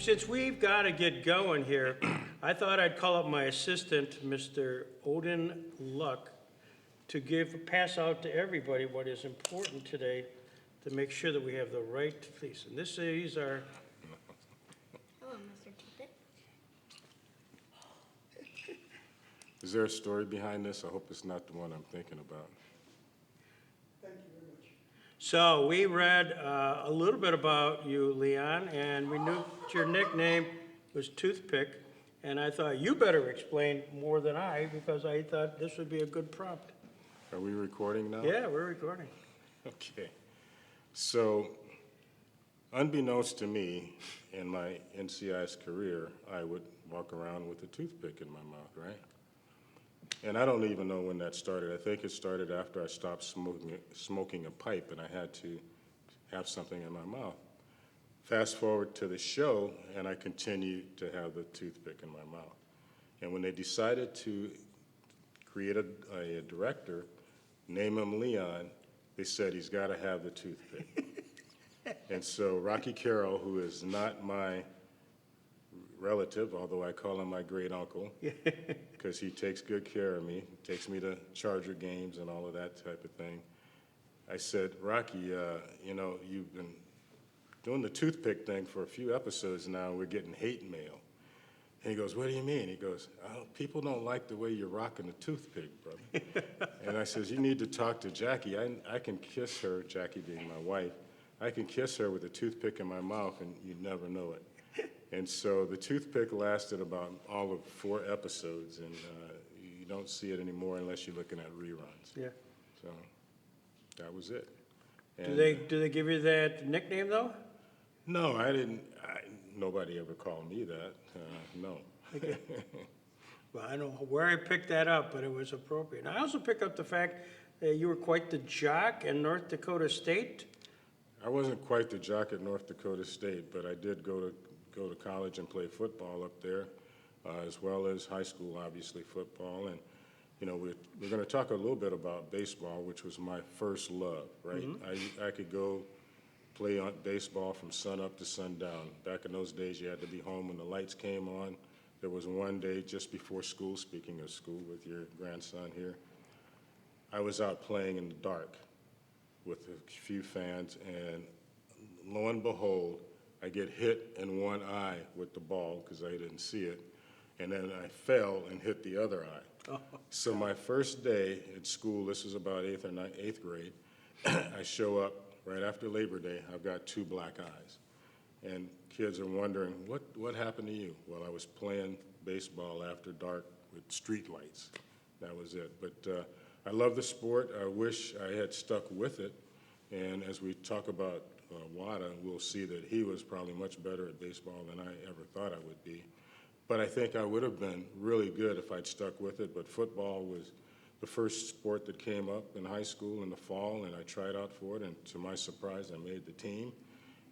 since we've got to get going here, I thought I'd call up my assistant, Mr. Odin Luck, to pass out to everybody what is important today to make sure that we have the right piece. And these are. Hello, Mr. Tippett. Is there a story behind this? I hope it's not the one I'm thinking about. So we read a little bit about you, Leon, and we knew your nickname was Toothpick, and I thought you better explain more than I, because I thought this would be a good prompt. Are we recording now? Yeah, we're recording. Okay. So, unbeknownst to me, in my NCIS career, I would walk around with a toothpick in my mouth, right? And I don't even know when that started. I think it started after I stopped smoking a pipe and I had to have something in my mouth. Fast forward to the show, and I continued to have the toothpick in my mouth. And when they decided to create a director, name him Leon, they said he's got to have the toothpick. And so Rocky Carroll, who is not my relative, although I call him my great uncle, because he takes good care of me, takes me to Charger games and all of that type of thing. I said, Rocky, you know, you've been doing the toothpick thing for a few episodes now, we're getting hate mail. And he goes, what do you mean? He goes, oh, people don't like the way you're rocking the toothpick, brother. And I says, you need to talk to Jackie. I can kiss her, Jackie being my wife, I can kiss her with a toothpick in my mouth and you'd never know it. And so the toothpick lasted about all of 4 episodes, and you don't see it anymore unless you're looking at reruns. Yeah. So that was it. Do they give you that nickname, though? No, I didn't. Nobody ever called me that. No. Okay. Well, I don't know where I picked that up, but it was appropriate. And I also picked up the fact that you were quite the jock in North Dakota State. I wasn't quite the jock at North Dakota State, but I did go to college and play football up there, as well as high school, obviously, football. And, you know, we're going to talk a little bit about baseball, which was my first love, right? Mm-hmm. I could go play on baseball from sun up to sundown. Back in those days, you had to be home when the lights came on. There was one day just before school, speaking of school with your grandson here, I was out playing in the dark with a few fans, and lo and behold, I get hit in one eye with the ball because I didn't see it, and then I fell and hit the other eye. Oh. So my first day at school, this was about 8th grade, I show up right after Labor Day, I've got 2 black eyes. And kids are wondering, what happened to you? Well, I was playing baseball after dark with street lights. That was it. But I love the sport. I wish I had stuck with it. And as we talk about Wada, we'll see that he was probably much better at baseball than I ever thought I would be. But I think I would have been really good if I'd stuck with it. But football was the first sport that came up in high school in the fall, and I tried out for it. And to my surprise, I made the team.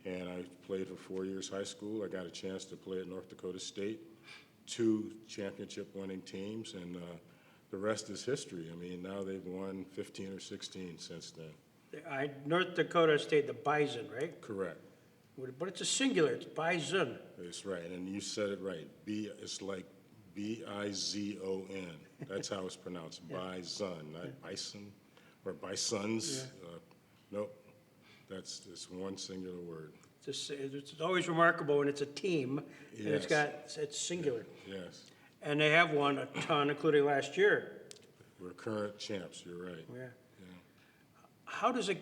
And I played for 4 years high school. I got a chance to play at North Dakota State, 2 championship-winning teams, and the rest is history. I mean, now they've won 15 or 16 since then. North Dakota State, the Bison, right? Correct. But it's a singular, it's Bison. That's right, and you said it right. It's like B-I-Z-O-N. That's how it's pronounced, yeah. Bison, not bison or bisons. Yeah. Nope, it's one singular word. It's always remarkable when it's a team, yes. And it's singular. Yes. And they have won a ton, including last year. We're current champs, you're right. Yeah. How does a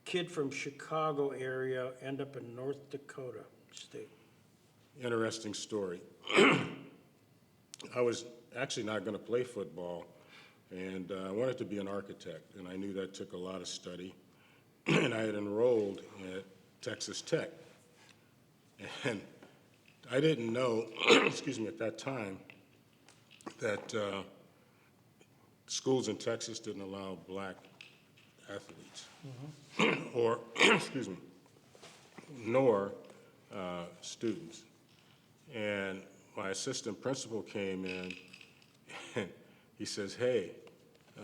kid from Chicago area end up in North Dakota State? Interesting story. I was actually not going to play football, and I wanted to be an architect, and I knew that took a lot of study. And I had enrolled at Texas Tech. And I didn't know, excuse me, at that time, that schools in Texas didn't allow black athletes, or, excuse me, nor students. And my assistant principal came in, and he says, hey,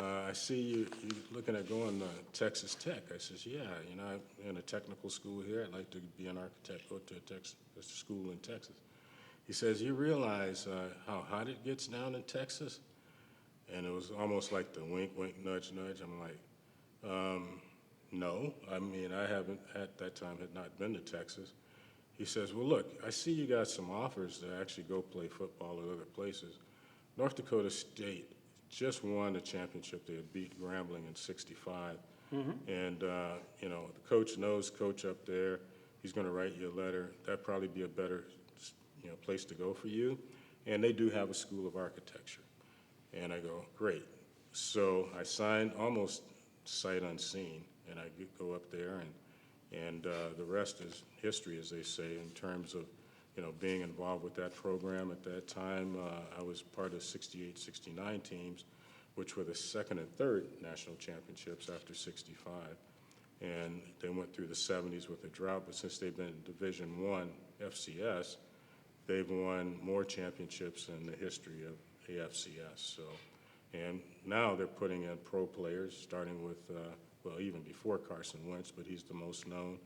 I see you looking at going to Texas Tech. I says, yeah, you know, I'm in a technical school here. I'd like to be an architect, go to a school in Texas. He says, you realize how hot it gets down in Texas? And it was almost like the wink, wink, nudge, nudge. I'm like, no. I mean, I haven't, at that time, had not been to Texas. He says, well, look, I see you got some offers to actually go play football at other places. North Dakota State just won the championship. They had beat Grambling in '65. And, you know, the coach knows coach up there. He's going to write you a letter. That'd probably be a better, you know, place to go for you. And they do have a school of architecture. And I go, great. So I signed almost sight unseen, and I go up there, and the rest is history, as they say, in terms of, you know, being involved with that program. At that time, I was part of 68, 69 teams, which were the second and third national championships after 65. And they went through the 70s with a drought, but since they've been in Division I FCS, they've won more championships in the history of AFCS. So, and now they're putting in pro players, starting with, well, even before Carson Wentz, but he's the most known,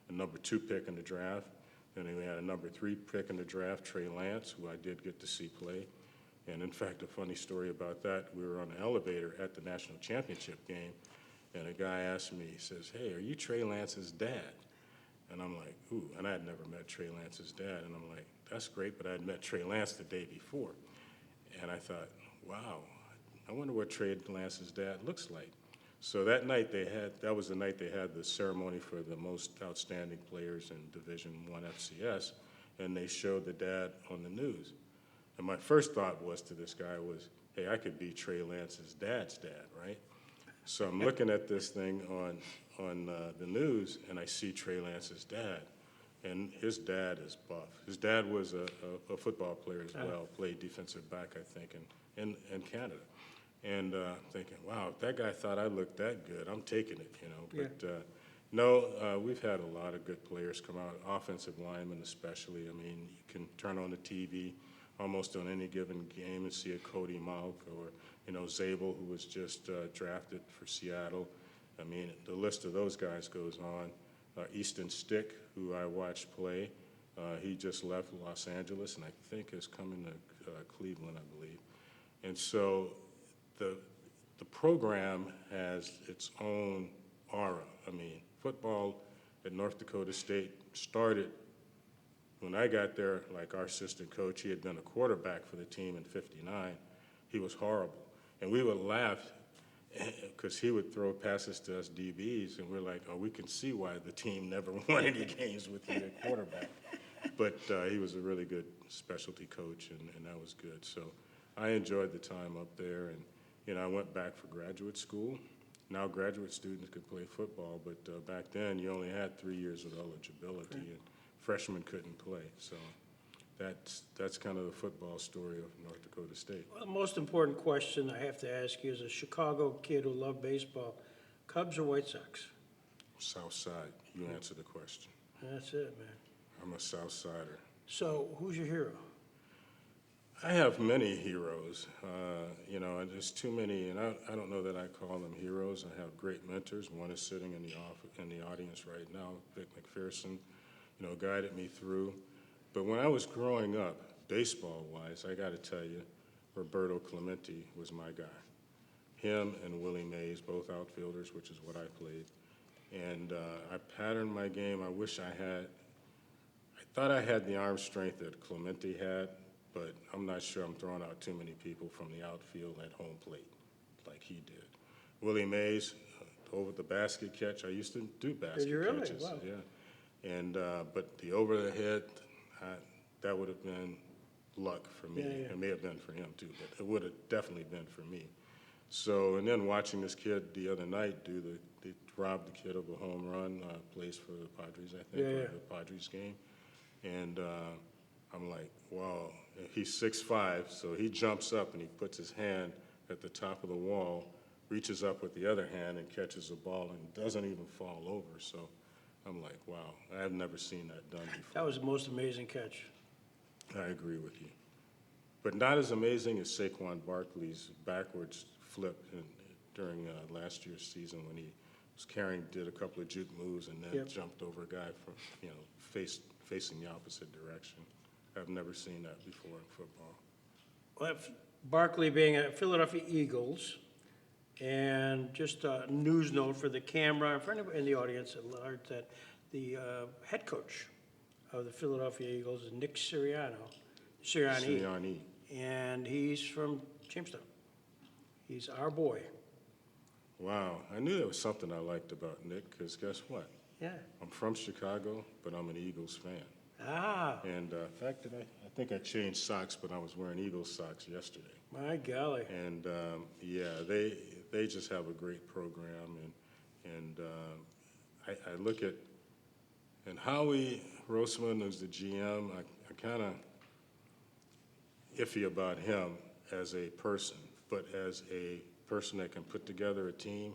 a number 2 pick in the draft. Then we had a number 3 pick in the draft, Trey Lance, who I did get to see play. And in fact, a funny story about that, we were on an elevator at the national championship game, and a guy asked me, he says, hey, are you Trey Lance's dad? And I'm like, ooh, and I had never met Trey Lance's dad. And I'm like, that's great, but I had met Trey Lance the day before. And I thought, wow, I wonder what Trey Lance's dad looks like. So that night that was the night they had the ceremony for the most outstanding players in Division I FCS, and they showed the dad on the news. And my first thought was to this guy was, hey, I could be Trey Lance's dad's dad, right? So I'm looking at this thing on the news, and I see Trey Lance's dad, and his dad is buff. His dad was a football player as well, played defensive back, I think, in Canada. And thinking, wow, if that guy thought I looked that good, I'm taking it, you know. But no, we've had a lot of good players come out, offensive linemen especially. I mean, you can turn on the TV almost on any given game and see a Cody Mauk or, you know, Zabel, who was just drafted for Seattle. I mean, the list of those guys goes on. Easton Stick, who I watched play, he just left Los Angeles and I think is coming to Cleveland, I believe. And so the program has its own aura. I mean, football at North Dakota State started when I got there, like our assistant coach, he had been a quarterback for the team in '59. He was horrible. And we would laugh because he would throw passes to us DBs, and we're like, oh, we can see why the team never won any games with you at quarterback. But he was a really good specialty coach, and that was good. So I enjoyed the time up there, and you know, I went back for graduate school. Now graduate students could play football, but back then you only had 3 years of eligibility, and freshmen couldn't play. So that's kind of the football story of North Dakota State. Well, the most important question I have to ask you as a Chicago kid who loved baseball, Cubs or White Sox? South Side, you answer the question. That's it, man. I'm a South Sider. So who's your hero? I have many heroes, you know, and there's too many, and I don't know that I call them heroes. I have great mentors. One is sitting in the audience right now, Vic McPherson, you know, guided me through. But when I was growing up, baseball-wise, I got to tell you, Roberto Clemente was my guy. Him and Willie Mays, both outfielders, which is what I played. And I patterned my game. I wish I thought I had the arm strength that Clemente had, but I'm not sure I'm throwing out too many people from the outfield at home plate like he did. Willie Mays, over the basket catch, I used to do basket Did you really? catches. Wow. Yeah. And, but the over the head, that would have been luck for me. Yeah, yeah. It may have been for him too, but it would have definitely been for me. So, and then watching this kid the other night they robbed the kid of a home run, plays for the Padres, I think, Yeah, yeah. the Padres game. And I'm like, wow, he's 6'5", so he jumps up and he puts his hand at the top of the wall, reaches up with the other hand and catches the ball and doesn't even fall over. So I'm like, wow, I've never seen that done before. That was the most amazing catch. I agree with you. But not as amazing as Saquon Barkley's backwards flip and during last year's season when he was carrying, did a couple of juke moves, and then Yep. jumped over a guy from, facing the opposite direction. I've never seen that before in football. Well, Barkley being a Philadelphia Eagles, and just a news note for the camera and for anybody in the audience at large that the head coach of the Philadelphia Eagles is Nick Sirianni, Sirianni. and he's from Jamestown. He's our boy. Wow, I knew there was something I liked about Nick, because guess what? Yeah. I'm from Chicago, but I'm an Eagles fan. Ah, And in fact, I think I changed socks, but I was wearing Eagles socks yesterday. my golly. And yeah, they just have a great program, and I look at, and Howie Roseman, who's the GM, I kind of iffy about him as a person, but as a person that can put together a team,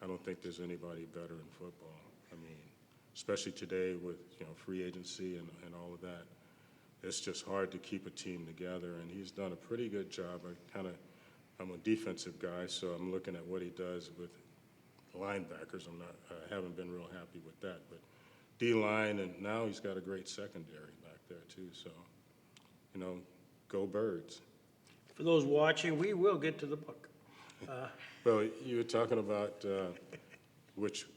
I don't think there's anybody better in football. I mean, especially today with free agency and all of that, it's just hard to keep a team together, and he's done a pretty good job. I'm a defensive guy, so I'm looking at what he does with linebackers. I haven't been real happy with that, but D-line, and now he's got a great secondary back there too. So, go Birds. For those watching, we will get to the book. Well, you were talking about which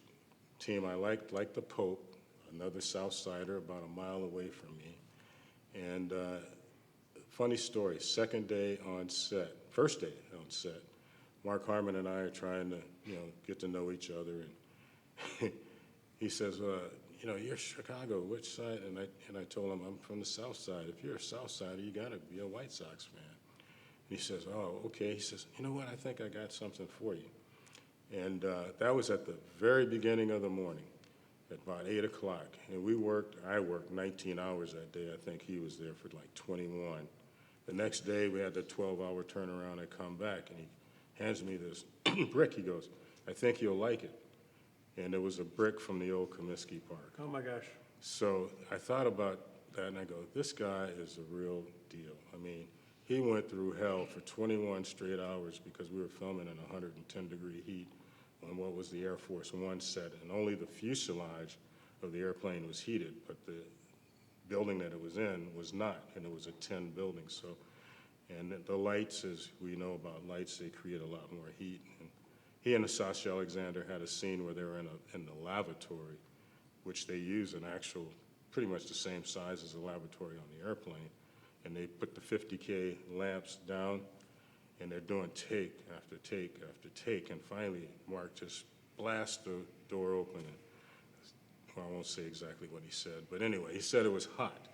team I liked. Like the Pope, another South Sider about a mile away from me. And funny story, first day on set, Mark Harmon and I are trying to, get to know each other. And he says, you're Chicago, which side? And I told him, I'm from the South Side. If you're a South Sider, you got to be a White Sox fan. And he says, oh, okay. He says, you know what? I think I got something for you. And that was at the very beginning of the morning, at about 8 o'clock. And I worked 19 hours that day. I think he was there for like 21. The next day, we had the 12-hour turnaround. I come back, and he hands me this brick. He goes, I think you'll like it. And it was a brick from the old Comiskey Park. Oh, my gosh. So I thought about that, and I go, this guy is the real deal. I mean, he went through hell for 21 straight hours because we were filming in 110-degree heat on what was the Air Force One set, and only the fuselage of the airplane was heated, but the building that it was in was not, and it was a tin building. So, and the lights, as we know about lights, they create a lot more heat. And he and Sasha Alexander had a scene where they were in the lavatory, which they use an actual, pretty much the same size as the lavatory on the airplane, and they put the 50K lamps down, and they're doing take after take after take, and finally Mark just blasts the door open, and well, I won't say exactly what he said, but anyway, he said it was hot.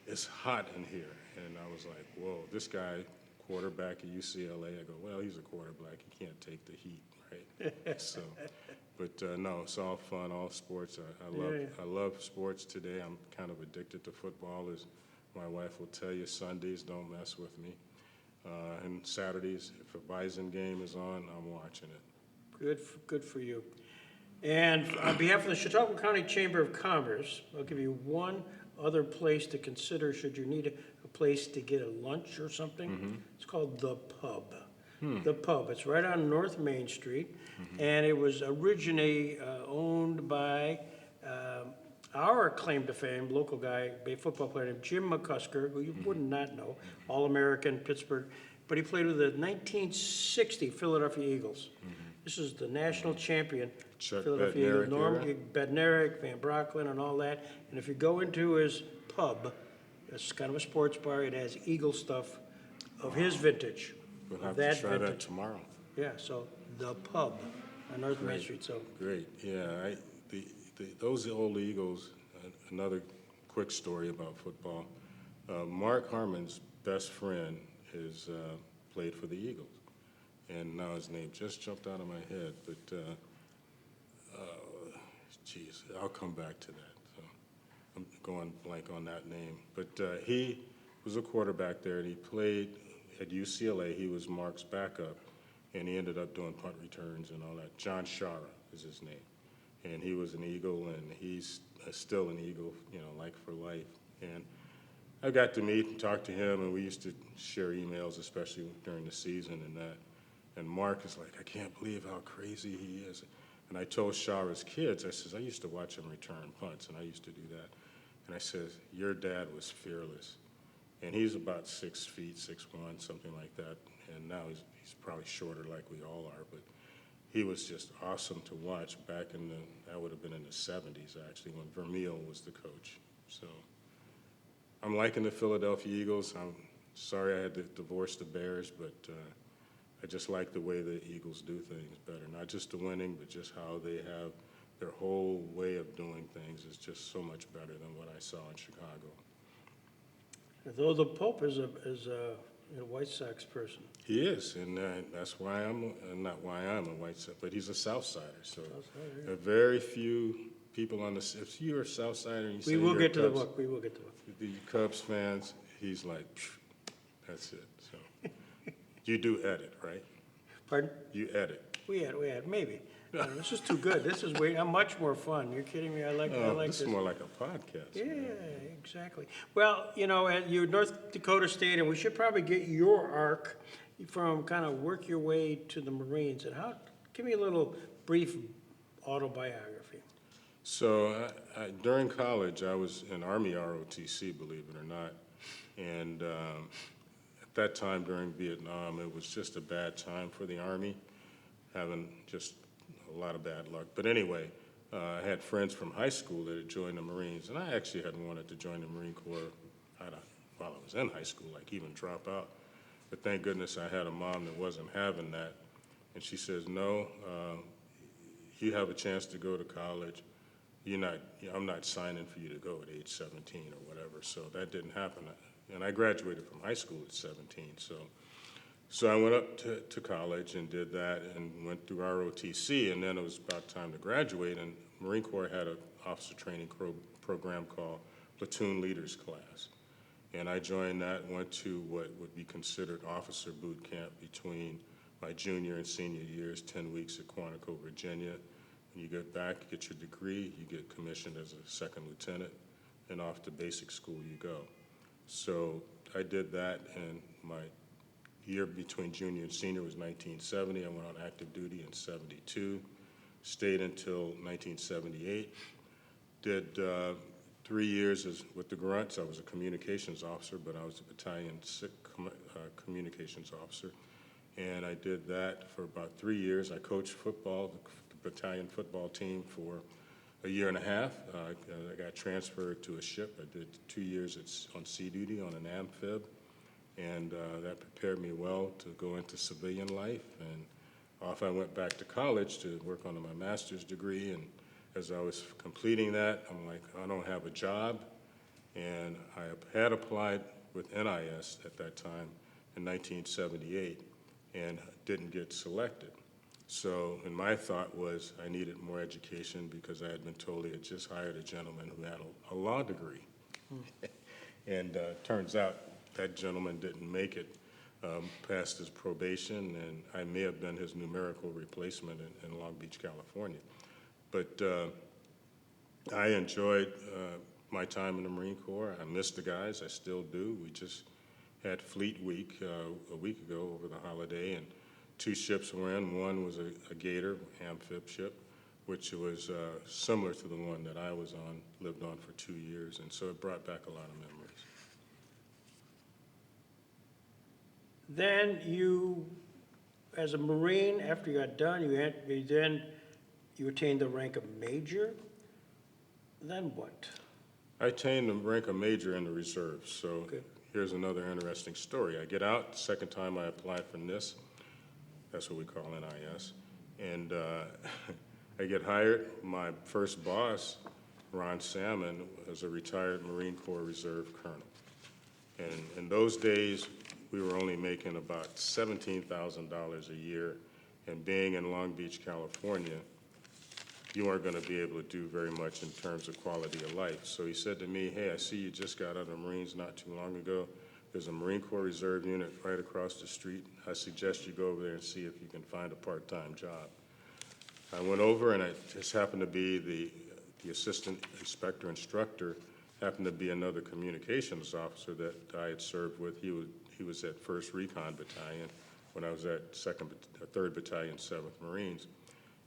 It's hot in here, and I was like, whoa, this guy, quarterback at UCLA, I go, well, he's a quarterback, he can't take the heat, right? So, but no, it's all fun, all sports. I love sports today. I'm kind of addicted to football, as my wife will tell you. Sundays, don't mess with me. And Saturdays, if a Bison game is on, I'm watching it. Good for you. And on behalf of the Chautauqua County Chamber of Commerce, I'll give you one other place to consider should you need a place to get a lunch or something. Mm-hmm. It's called The Pub. The Pub. It's right on North Main Street, and it was originally owned by our claim to fame, local guy, a football player named Jim McCusker, who you would not know, All-American, Pittsburgh, but he played with the 1960 Philadelphia Eagles. This is the national champion, Chuck Philadelphia Eagles, Bednarik Norm era? Bednarik, Van Brocklin, and all that. And if you go into his pub, it's kind of a sports bar, it has Eagle stuff of his vintage. We'll of have that to try vintage. that tomorrow. Yeah, so The Pub on North Main Street, so. Great, yeah. Those old Eagles, another quick story about football. Mark Harmon's best friend is played for the Eagles. And now his name just jumped out of my head, but geez, I'll come back to that. So I'm going blank on that name. But he was a quarterback there, and he played at UCLA. He was Mark's backup, and he ended up doing punt returns and all that. John Shara is his name. And he was an Eagle, and he's still an Eagle, like for life. And I got to meet and talk to him, and we used to share emails, especially during the season and that. And Mark is like, I can't believe how crazy he is. And I told Shara's kids, I says, I used to watch him return punts, and I used to do that. And I says, your dad was fearless. And he's about 6 feet, 6'1", something like that. And now he's probably shorter like we all are, but he was just awesome to watch back in that would have been in the 70s, actually, when Vermeil was the coach. So I'm liking the Philadelphia Eagles. I'm sorry I had to divorce the Bears, but I just like the way the Eagles do things better. Not just the winning, but just how they have their whole way of doing things is just so much better than what I saw in Chicago. Though the Pope is a White Sox person. He is, and that's why not why I'm a White Sox, but he's a South Sider. So there are very few people on the, if you're a South Sider and you say We will you're get to the Cubs, book, we will get to the book. the Cubs fans, he's like, phew, that's it. So you do edit, right? Pardon? You edit. We had, maybe. No, this is too good. This is much more fun. You're kidding me? I like This this. is more like a podcast. Yeah, man. exactly. Well, at your North Dakota State, and we should probably get your arc from kind of work your way to the Marines. And give me a little brief autobiography. So during college, I was in Army ROTC, believe it or not. And at that time during Vietnam, it was just a bad time for the Army, having just a lot of bad luck. But anyway, I had friends from high school that had joined the Marines, and I actually had wanted to join the Marine Corps while I was in high school, like even drop out. But thank goodness I had a mom that wasn't having that. And she says, no, you have a chance to go to college. I'm not signing for you to go at age 17 or whatever. So that didn't happen. And I graduated from high school at 17. So I went up to college and did that and went through ROTC, and then it was about time to graduate, and Marine Corps had an officer training program called Platoon Leaders Class. And I joined that and went to what would be considered officer boot camp between my junior and senior years, 10 weeks at Quantico, Virginia. When you get back, you get your degree, you get commissioned as a second lieutenant, and off to basic school you go. So I did that, and my year between junior and senior was 1970. I went on active duty in 72, stayed until 1978, did 3 years with the Grunts. I was a communications officer, but I was a battalion communications officer. And I did that for about 3 years. I coached football, the battalion football team for a year and a half. I got transferred to a ship. I did 2 years on sea duty on an amphib. And that prepared me well to go into civilian life. And off I went back to college to work on my master's degree. And as I was completing that, I'm like, I don't have a job. And I had applied with NIS at that time in 1978 and didn't get selected. So, and my thought was I needed more education because I had been told they had just hired a gentleman who had a law degree. And turns out that gentleman didn't make it past his probation, and I may have been his numerical replacement in Long Beach, California. But I enjoyed my time in the Marine Corps. I miss the guys, I still do. We just had Fleet Week a week ago over the holiday, and 2 ships were in. One was a Gator amphib ship, which was similar to the one that I was on, lived on for 2 years, and so it brought back a lot of memories. Then you, as a Marine, after you got done, you attained the rank of major. Then what? I attained the rank of major in the reserves, so Okay. Here's another interesting story. I get out, second time I applied for NIS, that's what we call NIS, and I get hired. My first boss, Ron Salmon, was a retired Marine Corps Reserve colonel. And in those days, we were only making about $17,000 a year, and being in Long Beach, California, you weren't going to be able to do very much in terms of quality of life. So he said to me, hey, I see you just got out of the Marines not too long ago. There's a Marine Corps Reserve unit right across the street. I suggest you go over there and see if you can find a part-time job. I went over, and it just happened to be the assistant instructor happened to be another communications officer that I had served with. He was at 1st Recon Battalion when I was at 3rd Battalion, 7th Marines,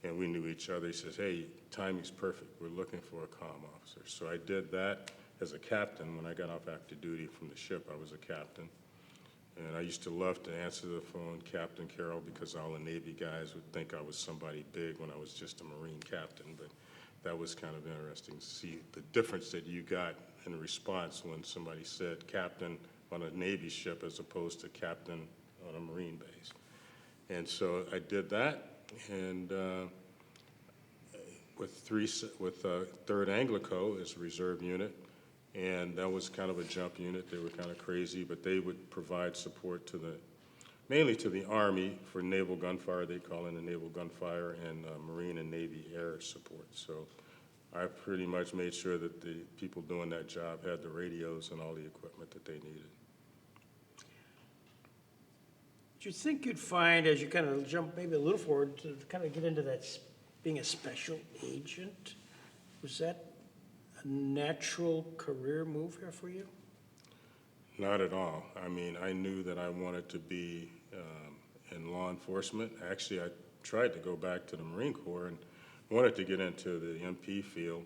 and we knew each other. He says, hey, timing's perfect. We're looking for a comm officer. So I did that as a captain. When I got off active duty from the ship, I was a captain. And I used to love to answer the phone, Captain Carroll, because all the Navy guys would think I was somebody big when I was just a Marine captain. But that was kind of interesting to see the difference that you got in response when somebody said captain on a Navy ship as opposed to captain on a Marine base. And so I did that, and with 3rd Anglico as a reserve unit, and that was kind of a jump unit. They were kind of crazy, but they would provide support to mainly to the Army for naval gunfire. They call it the naval gunfire, and Marine and Navy air support. So I pretty much made sure that the people doing that job had the radios and all the equipment that they needed. Do you think you'd find, as you kind of jump maybe a little forward, to kind of get into that being a special agent, was that a natural career move here for you? Not at all. I mean, I knew that I wanted to be in law enforcement. Actually, I tried to go back to the Marine Corps and wanted to get into the MP field,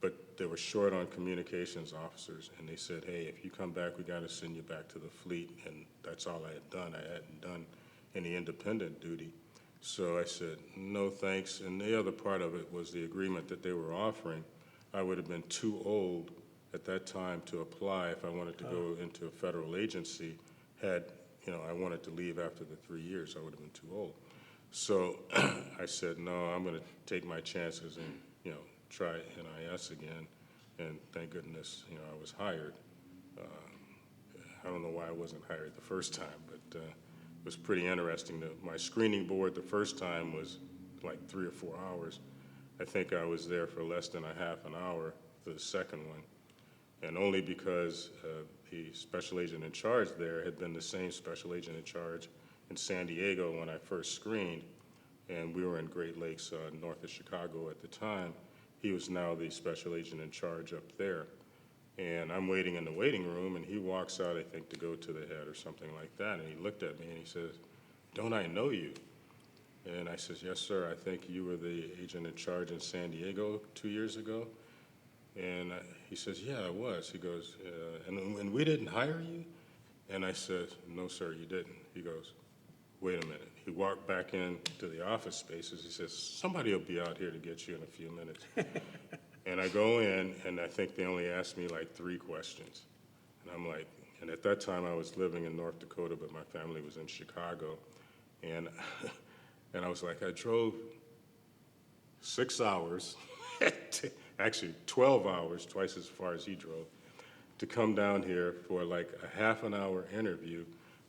but they were short on communications officers, and they said, hey, if you come back, we got to send you back to the fleet, and that's all I had done. I hadn't done any independent duty. So I said, no thanks, and the other part of it was the agreement that they were offering. I would have been too old at that time to apply if I wanted to go into a federal agency. Had, I wanted to leave after the 3 years, I would have been too old. So I said, no, I'm going to take my chances and, try NIS again. And thank goodness, I was hired. I don't know why I wasn't hired the first time, but it was pretty interesting. My screening board the first time was like 3 or 4 hours. I think I was there for less than a half an hour for the second one. And only because the special agent in charge there had been the same special agent in charge in San Diego when I first screened, and we were in Great Lakes north of Chicago at the time. He was now the special agent in charge up there. And I'm waiting in the waiting room, and he walks out, I think, to go to the head or something like that, and he looked at me and he says, don't I know you? And I says, yes, sir, I think you were the agent in charge in San Diego 2 years ago. And he says, yeah, I was. He goes, and we didn't hire you? And I said, no, sir, you didn't. He goes, wait a minute. He walked back into the office spaces. He says, somebody will be out here to get you in a few minutes. And I go in, and I think they only asked me like 3 questions. And I'm like, and at that time I was living in North Dakota, but my family was in Chicago. And I was like, I drove 6 hours, actually 12 hours, twice as far as he drove, to come down here for like a half an hour interview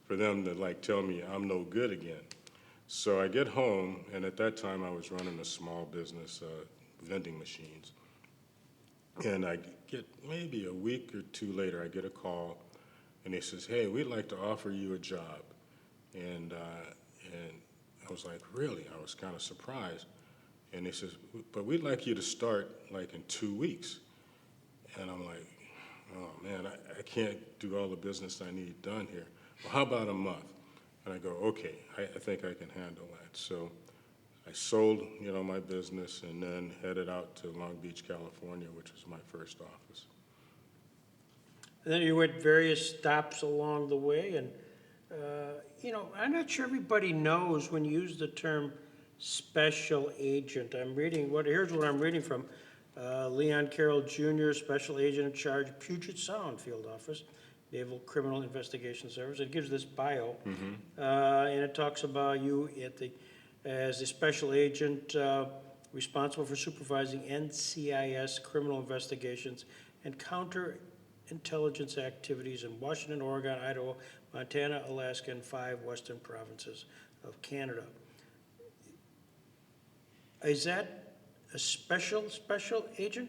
for them to like tell me I'm no good again. So I get home, and at that time I was running a small business, vending machines. And I get, maybe a week or 2 later, I get a call, and he says, hey, we'd like to offer you a job. And I was like, really? I was kind of surprised. And he says, but we'd like you to start like in 2 weeks. And I'm like, oh man, I can't do all the business I need done here. Well, how about a month? And I go, okay, I think I can handle that. So I sold, my business, and then headed out to Long Beach, California, which was my first office. And then you went various stops along the way, and, I'm not sure everybody knows when you use the term special agent. Here's what I'm reading from Leon Carroll Jr., Special Agent in Charge, Puget Sound Field Office, Naval Criminal Investigation Service. It gives this bio, and it talks about you as the special agent responsible for supervising NCIS criminal investigations and counterintelligence activities in Washington, Oregon, Idaho, Montana, Alaska, and 5 western provinces of Canada. Is that a special agent?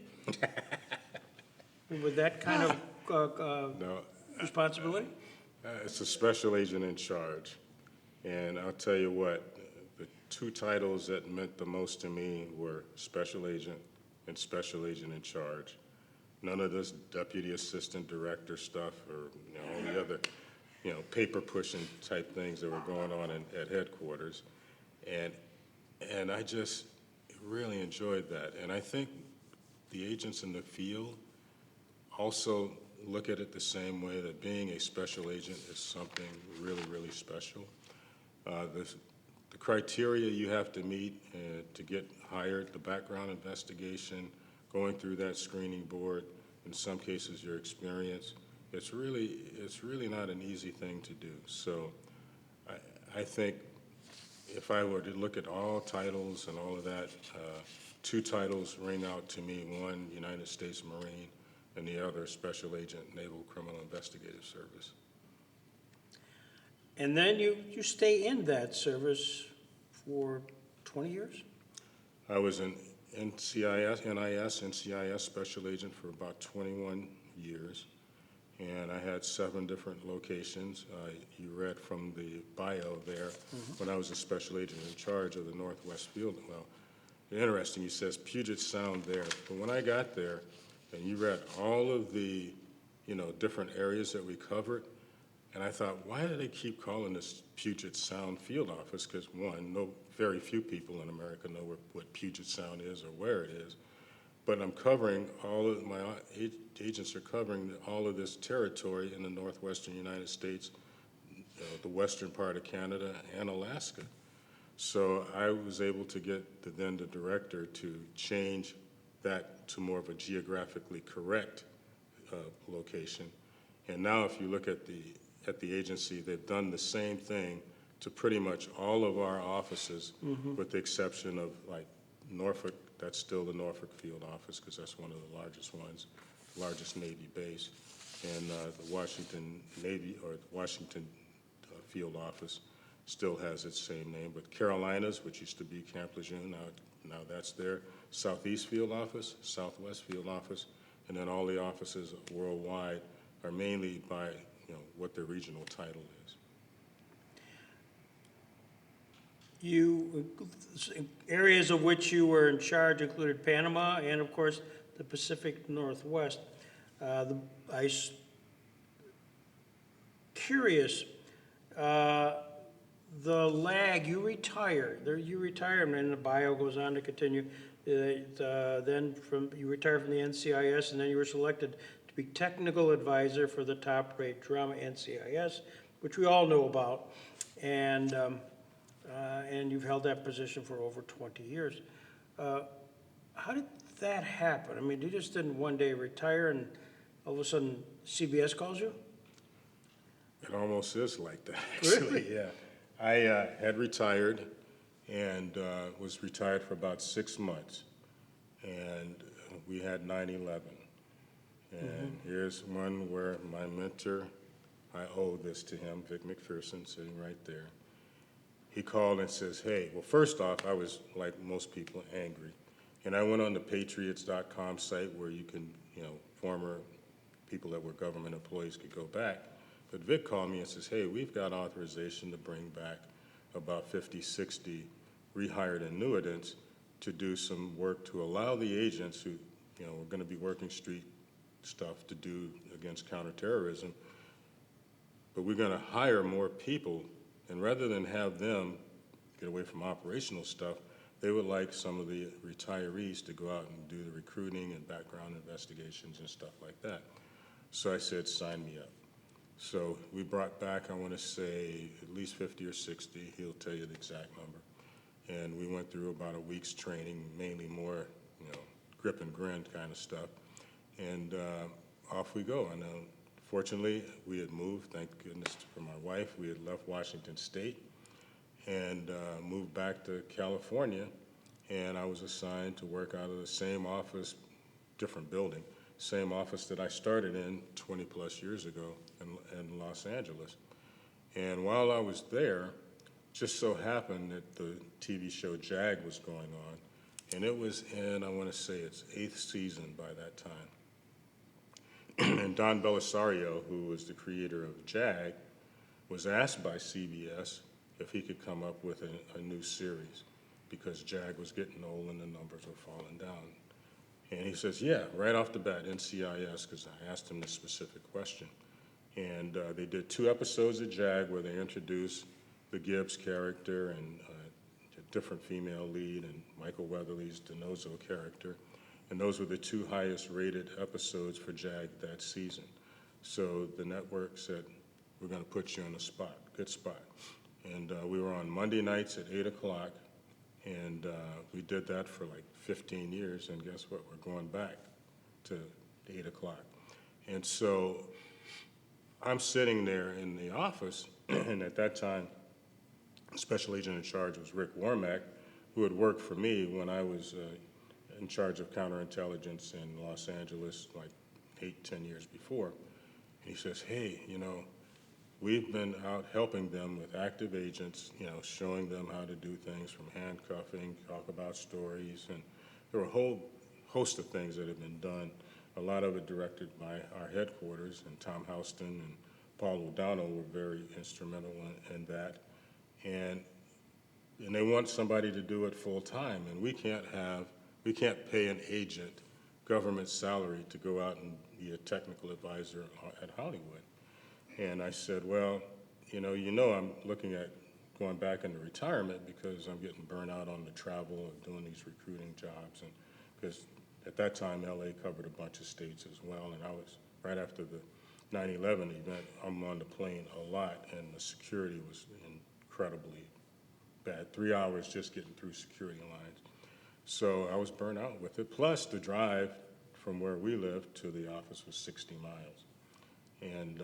With that kind of No, responsibility? it's a special agent in charge. And I'll tell you what, the 2 titles that meant the most to me were special agent and special agent in charge. None of this deputy assistant director stuff or all the other. paper pushing type things that were going on at headquarters. And I just really enjoyed that. And I think the agents in the field also look at it the same way, that being a special agent is something really, really special. The criteria you have to meet to get hired, the background investigation, going through that screening board, in some cases your experience, it's really not an easy thing to do. So I think if I were to look at all titles and all of that, two titles ring out to me: one, United States Marine, and the other, Special Agent, Naval Criminal Investigative Service. And then you stay in that service for 20 years? I was an NCIS Special Agent for about 21 years, and I had 7 different locations. You read from the bio there, when I was a Special Agent in charge of the Northwest Field. Well, interesting, you says Puget Sound there, but when I got there, and you read all of the, different areas that we covered, and I thought, why do they keep calling this Puget Sound Field Office? Because one, very few people in America know what Puget Sound is or where it is. But I'm covering my agents are covering all of this territory in the northwestern United States, the western part of Canada, and Alaska. So I was able to get the director to change that to more of a geographically correct location. And now if you look at the agency, they've done the same thing to pretty much all of our offices, with the exception of like Norfolk. That's still the Norfolk Field Office, because that's one of the largest ones, largest Navy base. And the Washington Navy, or the Washington Field Office, still has its same name. But Carolinas, which used to be Camp Lejeune, now that's their Southeast Field Office, Southwest Field Office, and then all the offices worldwide are mainly by what their regional title is. Areas of which you were in charge included Panama and, of course, the Pacific Northwest. Curious, the lag, you retire, and then the bio goes on to continue. Then you retired from the NCIS, and then you were selected to be technical advisor for the top-rate drama NCIS, which we all know about. And you've held that position for over 20 years. How did that happen? I mean, you just didn't one day retire and all of a sudden CBS calls you? It almost is like that, actually. Really? Yeah. I had retired and was retired for about 6 months. And we had 9/11. And here's one where my mentor, I owe this to him, Vic McPherson, sitting right there. He called and says, hey, well, first off, I was, like most people, angry. And I went on the patriots.com site where you can, former people that were government employees could go back. But Vic called me and says, hey, we've got authorization to bring back about 50, 60 rehired annuitants to do some work to allow the agents who, are going to be working street stuff to do against counterterrorism. But we're going to hire more people. And rather than have them get away from operational stuff, they would like some of the retirees to go out and do the recruiting and background investigations and stuff like that. So I said, sign me up. So we brought back, I want to say, at least 50 or 60. He'll tell you the exact number. And we went through about a week's training, mainly more, grip and grin kind of stuff. And off we go. And fortunately, we had moved, thank goodness for my wife. We had left Washington State and moved back to California. And I was assigned to work out of the same office, different building, same office that I started in 20 plus years ago in Los Angeles. And while I was there, just so happened that the TV show JAG was going on. And it was in, I want to say, its 8th season by that time. And Don Belisario, who was the creator of JAG, was asked by CBS if he could come up with a new series because JAG was getting old and the numbers were falling down. And he says, yeah, right off the bat, NCIS, because I asked him this specific question. And they did 2 episodes of JAG where they introduced the Gibbs character and a different female lead and Michael Weatherly's DeNozo character. And those were the 2 highest rated episodes for JAG that season. So the network said, we're going to put you on a spot, good spot. And we were on Monday nights at 8 o'clock, and we did that for like 15 years, and guess what? We're going back to 8 o'clock. And so I'm sitting there in the office, and at that time, Special Agent in charge was Rick Warmack, who had worked for me when I was in charge of counterintelligence in Los Angeles like 8-10 years before. And he says, hey, you know, we've been out helping them with active agents, you know, showing them how to do things from handcuffing, talk about stories, and there were a whole host of things that have been done, a lot of it directed by our headquarters, and Tom Houston and Paul O'Donnell were very instrumental in that. And they want somebody to do it full time, and we can't pay an agent government salary to go out and be a technical advisor at Hollywood. And I said, well, you know, I'm looking at going back into retirement because I'm getting burnt out on the travel and doing these recruiting jobs. And because at that time, LA covered a bunch of states as well. And I was, right after the 9/11 event, I'm on the plane a lot, and the security was incredibly bad. 3 hours just getting through security lines. So I was burnt out with it. Plus, the drive from where we lived to the office was 60 miles. And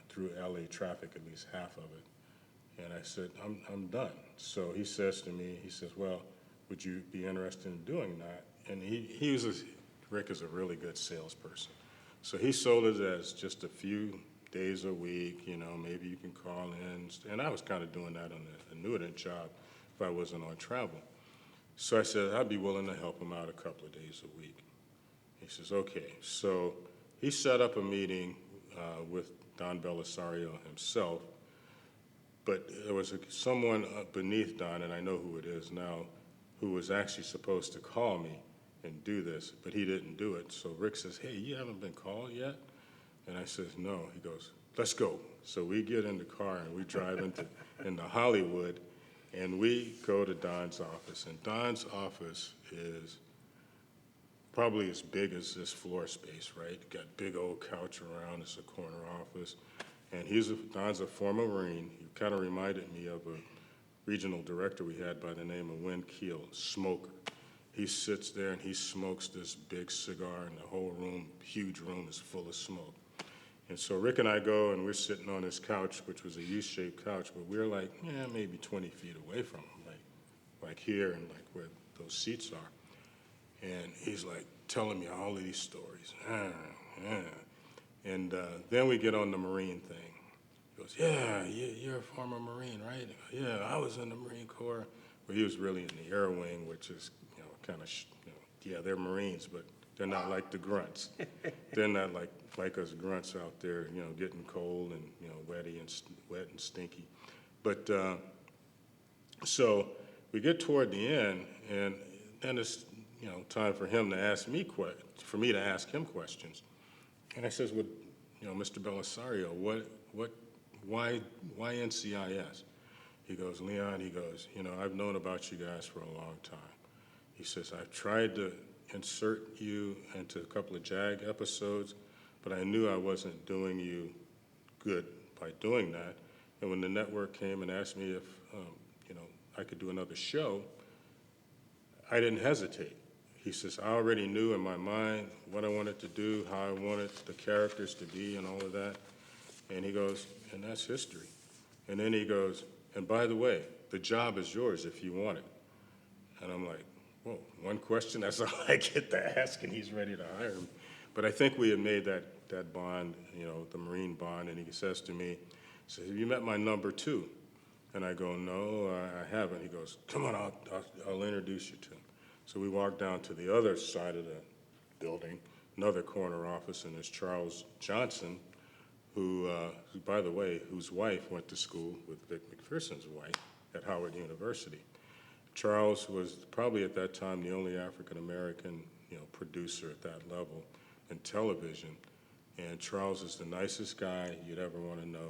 through LA traffic, at least half of it. And I said, I'm done. So he says to me, he says, well, would you be interested in doing that? And Rick is a really good salesperson. So he sold it as just a few days a week, you know, maybe you can call in. And I was kind of doing that on the annuitant job if I wasn't on travel. So I said, I'd be willing to help him out a couple of days a week. He says, okay. So he set up a meeting with Don Belisario himself, but there was someone beneath Don, and I know who it is now, who was actually supposed to call me and do this, but he didn't do it. So Rick says, hey, you haven't been called yet? And I says, no. He goes, let's go. So we get in the car and we drive into Hollywood, and we go to Don's office. And Don's office is probably as big as this floor space, right? Got big old couch around. It's a corner office. And Don's a former Marine. He kind of reminded me of a regional director we had by the name of Win Keel, smoker. He sits there and he smokes this big cigar, and the whole room, huge room, is full of smoke. And so Rick and I go, and we're sitting on this couch, which was a U-shaped couch, but we're like, maybe 20 feet away from him, like here and like where those seats are. And he's like telling me all of these stories. And then we get on the Marine thing. He goes, yeah, you're a former Marine, right? I go, yeah, I was in the Marine Corps. Well, he was really in the Air Wing, which is, kind of, yeah, they're Marines, but they're not like the grunts. They're not like us grunts out there, getting cold and, wet and stinky. But so we get toward the end, and then it's, time for him to ask me, for me to ask him questions. And I says, well, Mr. Belisario, why NCIS? He goes, Leon, I've known about you guys for a long time. He says, I've tried to insert you into a couple of JAG episodes, but I knew I wasn't doing you good by doing that. And when the network came and asked me if, I could do another show, I didn't hesitate. He says, I already knew in my mind what I wanted to do, how I wanted the characters to be and all of that. And he goes, and that's history. And then he goes, and by the way, the job is yours if you want it. And I'm like, whoa, one question, that's all I get to ask, and he's ready to hire me. But I think we had made that bond, the Marine bond, and he says to me, he says, have you met my number 2? And I go, no, I haven't. He goes, come on, I'll introduce you to him. So we walk down to the other side of the building, another corner office, and there's Charles Johnson, who, by the way, whose wife went to school with Vic McPherson's wife at Howard University. Charles was probably at that time the only African-American, producer at that level in television. And Charles is the nicest guy you'd ever want to know.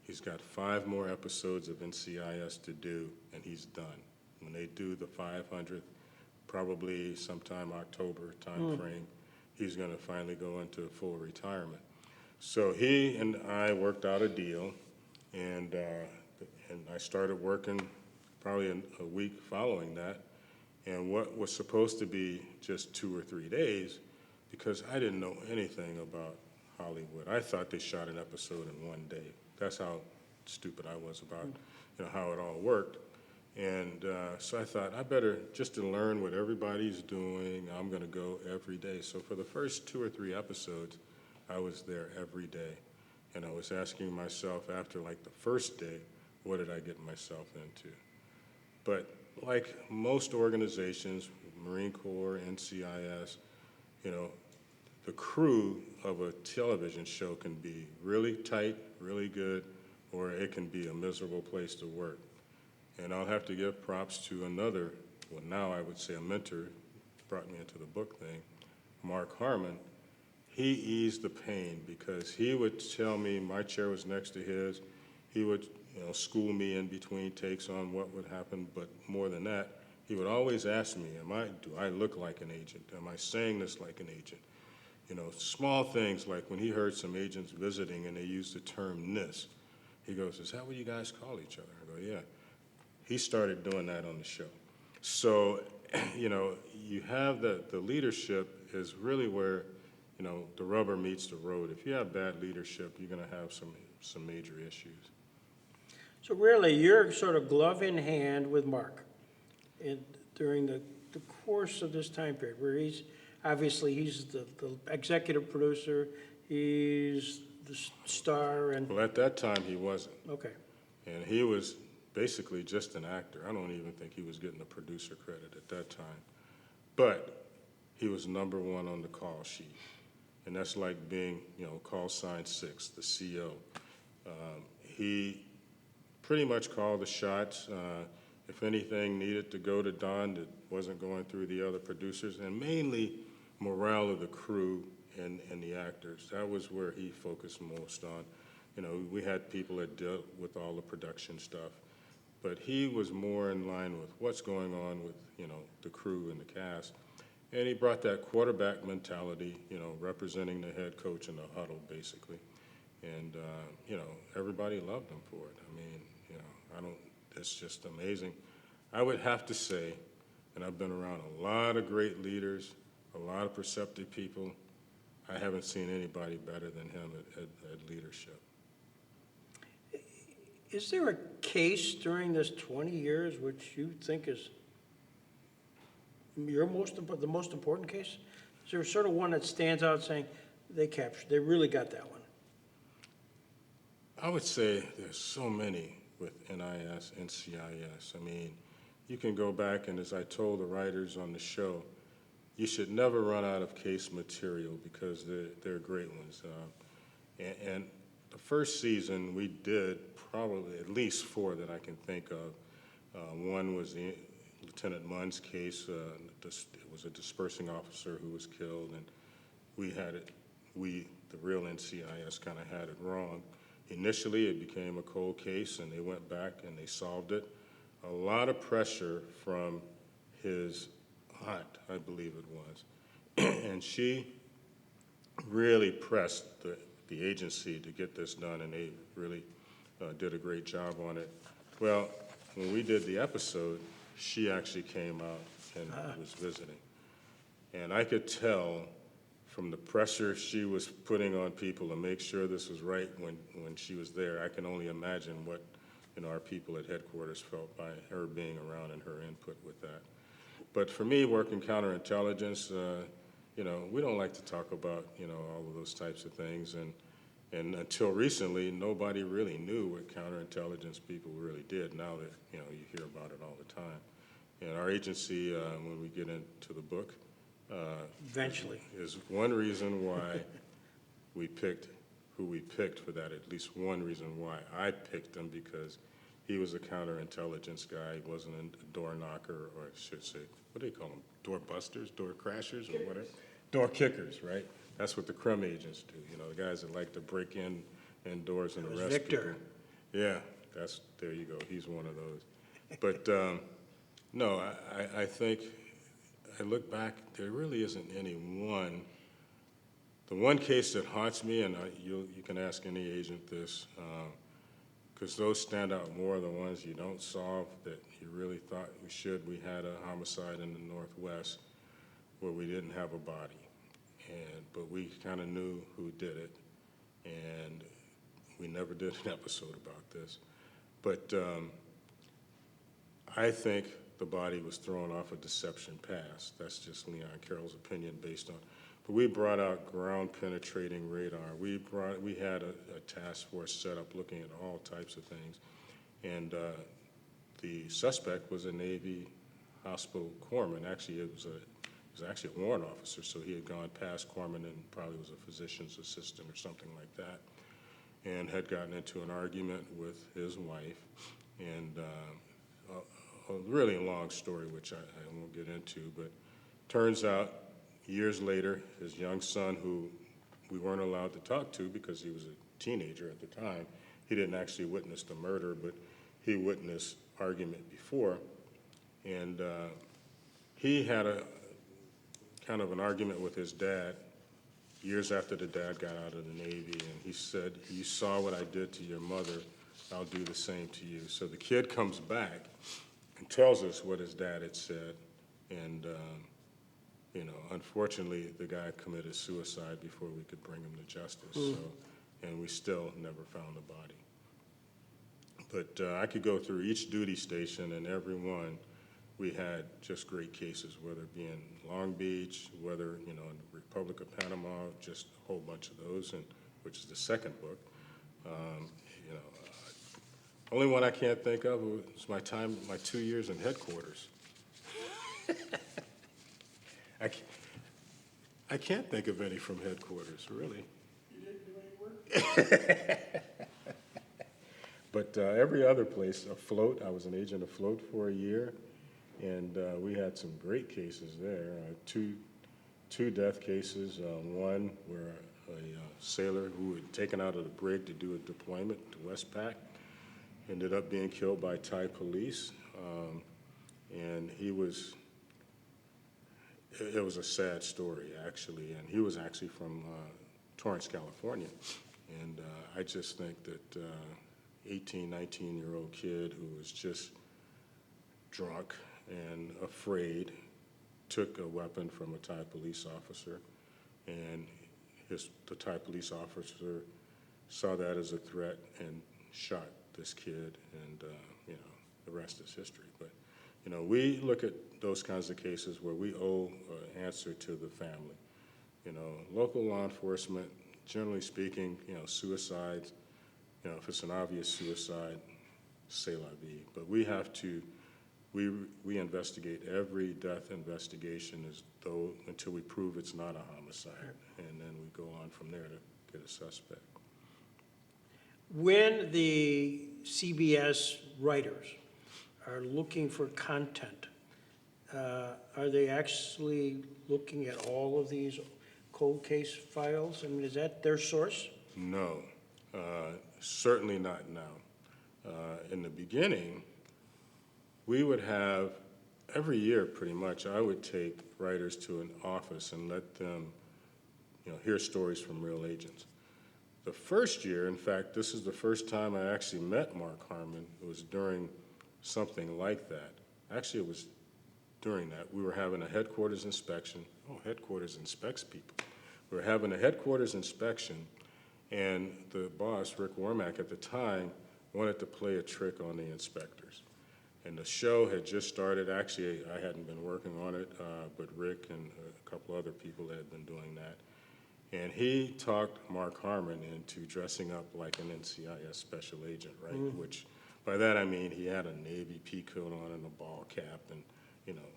He's got 5 more episodes of NCIS to do, and he's done. When they do the 500th, probably sometime October timeframe, he's going to finally go into full retirement. So he and I worked out a deal, and I started working probably a week following that. And what was supposed to be just 2 or 3 days, because I didn't know anything about Hollywood. I thought they shot an episode in 1 day. That's how stupid I was about, how it all worked. And so I thought, I better, just to learn what everybody's doing, I'm going to go every day. So for the first 2 or 3 episodes, I was there every day. And I was asking myself after like the first day, what did I get myself into? But like most organizations, Marine Corps, NCIS, the crew of a television show can be really tight, really good, or it can be a miserable place to work. And I'll have to give props to another, well, now I would say a mentor, brought me into the book thing, Mark Harmon. He eased the pain because he would tell me, my chair was next to his, he would school me in between takes on what would happen, but more than that, he would always ask me, do I look like an agent? Am I saying this like an agent? Small things like when he heard some agents visiting and they used the term "this," he goes, "Is that what you guys call each other?" I go, "Yeah." He started doing that on the show. So, you have the leadership is really where, the rubber meets the road. If you have bad leadership, you're going to have some major issues. So really, you're sort of glove in hand with Mark during the course of this time period, where he's the executive producer, he's the star, and, Well, at that time, he wasn't. okay. And he was basically just an actor. I don't even think he was getting the producer credit at that time. But he was #1 on the call sheet. And that's like being, call sign 6, the CO. He pretty much called the shots. If anything needed to go to Don that wasn't going through the other producers, and mainly morale of the crew and the actors. That was where he focused most on. We had people that dealt with all the production stuff, but he was more in line with what's going on with, the crew and the cast. And he brought that quarterback mentality, representing the head coach in the huddle, basically. And, everybody loved him for it. I mean, it's just amazing. I would have to say, and I've been around a lot of great leaders, a lot of perceptive people, I haven't seen anybody better than him at leadership. Is there a case during this 20 years which you think is the most important case? Is there sort of one that stands out saying they really got that one? I would say there's so many with NIS, NCIS. I mean, you can go back, and as I told the writers on the show, you should never run out of case material because they're great ones. And the first season, we did probably at least 4 that I can think of. One was the Lieutenant Munn's case. It was a dispersing officer who was killed, and the real NCIS kind of had it wrong. Initially, it became a cold case, and they went back and they solved it. A lot of pressure from his aunt, I believe it was, and she really pressed the agency to get this done, and they really did a great job on it. Well, when we did the episode, she actually came out and was visiting. And I could tell from the pressure she was putting on people to make sure this was right when she was there. I can only imagine what our people at headquarters felt by her being around and her input with that. But for me, working counterintelligence, we don't like to talk about, all of those types of things. And until recently, nobody really knew what counterintelligence people really did. Now that, you hear about it all the time. And our agency, when we get into the book, Eventually. is one reason why we picked who we picked for that, at least one reason why I picked him, because he was a counterintelligence guy. He wasn't a door knocker, or I should say, what do they call them? Door busters, door crashers, or whatever? door kickers, right? That's what the crime agents do, you know, the guys that like to break in doors and It was arrest Victor. people. Yeah, there you go, he's one of those. But, no, I think, I look back, there really isn't any one. The one case that haunts me, and you can ask any agent this, because those stand out more than ones you don't solve that you really thought we should. We had a homicide in the Northwest where we didn't have a body, but we kind of knew who did it, and we never did an episode about this. But I think the body was thrown off a deception pass. That's just Leon Carroll's opinion based on. But we brought out ground penetrating radar. We had a task force set up looking at all types of things, and the suspect was a Navy hospital corpsman. Actually, it was actually a warrant officer, so he had gone past corpsman and probably was a physician's assistant or something like that, and had gotten into an argument with his wife, and a really long story, which I won't get into, but turns out years later, his young son, who we weren't allowed to talk to because he was a teenager at the time, he didn't actually witness the murder, but he witnessed argument before, and he had a kind of an argument with his dad years after the dad got out of the Navy, and he said, "You saw what I did to your mother, I'll do the same to you." So the kid comes back and tells us what his dad had said, and you know, unfortunately, the guy committed suicide before we could bring him to justice, and we still never found the body. But I could go through each duty station, and every one, we had just great cases, whether it be in Long Beach, whether, you know, in the Republic of Panama, just a whole bunch of those, and which is the second book. You know, only one I can't think of was my 2 years in headquarters. I can't think of any from headquarters, really. You didn't do any work? But every other place, afloat, I was an agent afloat for a year, and we had some great cases there. Two death cases, one where a sailor who had taken out of the brig to do a deployment to Westpac ended up being killed by Thai police, and it was a sad story, actually, and he was actually from Torrance, California, and I just think that 18, 19-year-old kid who was just drunk and afraid took a weapon from a Thai police officer, and the Thai police officer saw that as a threat and shot this kid, and you know, the rest is history. But you know, we look at those kinds of cases where we owe an answer to the family. You know, local law enforcement, generally speaking, you know, suicides, you know, if it's an obvious suicide, c'est la vie. But we have to, we investigate every death investigation as though until we prove it's not a homicide, and then we go on from there to get a suspect. When the CBS writers are looking for content, are they actually looking at all of these cold case files? I mean, is that their source? No, certainly not now. In the beginning, we would have, every year pretty much, I would take writers to an office and let them, you know, hear stories from real agents. The first year, in fact, this is the first time I actually met Mark Harmon. It was during something like that. Actually, it was during that. We were having a headquarters inspection. Oh, headquarters inspects people. We were having a headquarters inspection, and the boss, Rick Wormack, at the time, wanted to play a trick on the inspectors. And the show had just started. Actually, I hadn't been working on it, but Rick and a couple other people had been doing that. And he talked Mark Harmon into dressing up like an NCIS special agent, right? Which, by that I mean he had a Navy pea coat on and a ball cap, and you know,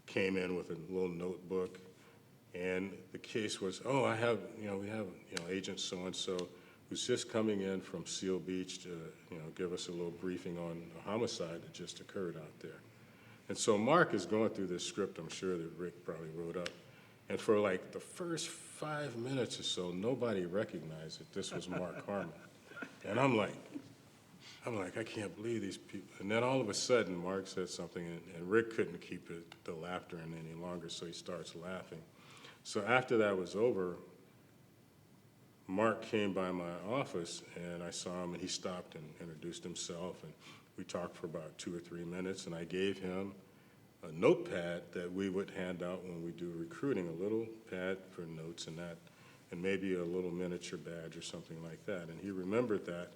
came in with a little notebook. And the case was, oh, we have, you know, Agent so-and-so who's just coming in from Seal Beach to, you know, give us a little briefing on a homicide that just occurred out there. And so Mark is going through this script, I'm sure that Rick probably wrote up, And for like the first 5 minutes or so, nobody recognized that this was Mark Harmon. And I'm like, I can't believe these people. And then all of a sudden, Mark said something, and Rick couldn't keep the laughter in any longer, so he starts laughing. So after that was over, Mark came by my office, and I saw him, and he stopped and introduced himself, and we talked for about 2 or 3 minutes, and I gave him a notepad that we would hand out when we do recruiting, a little pad for notes and that, and maybe a little miniature badge or something like that. And he remembered that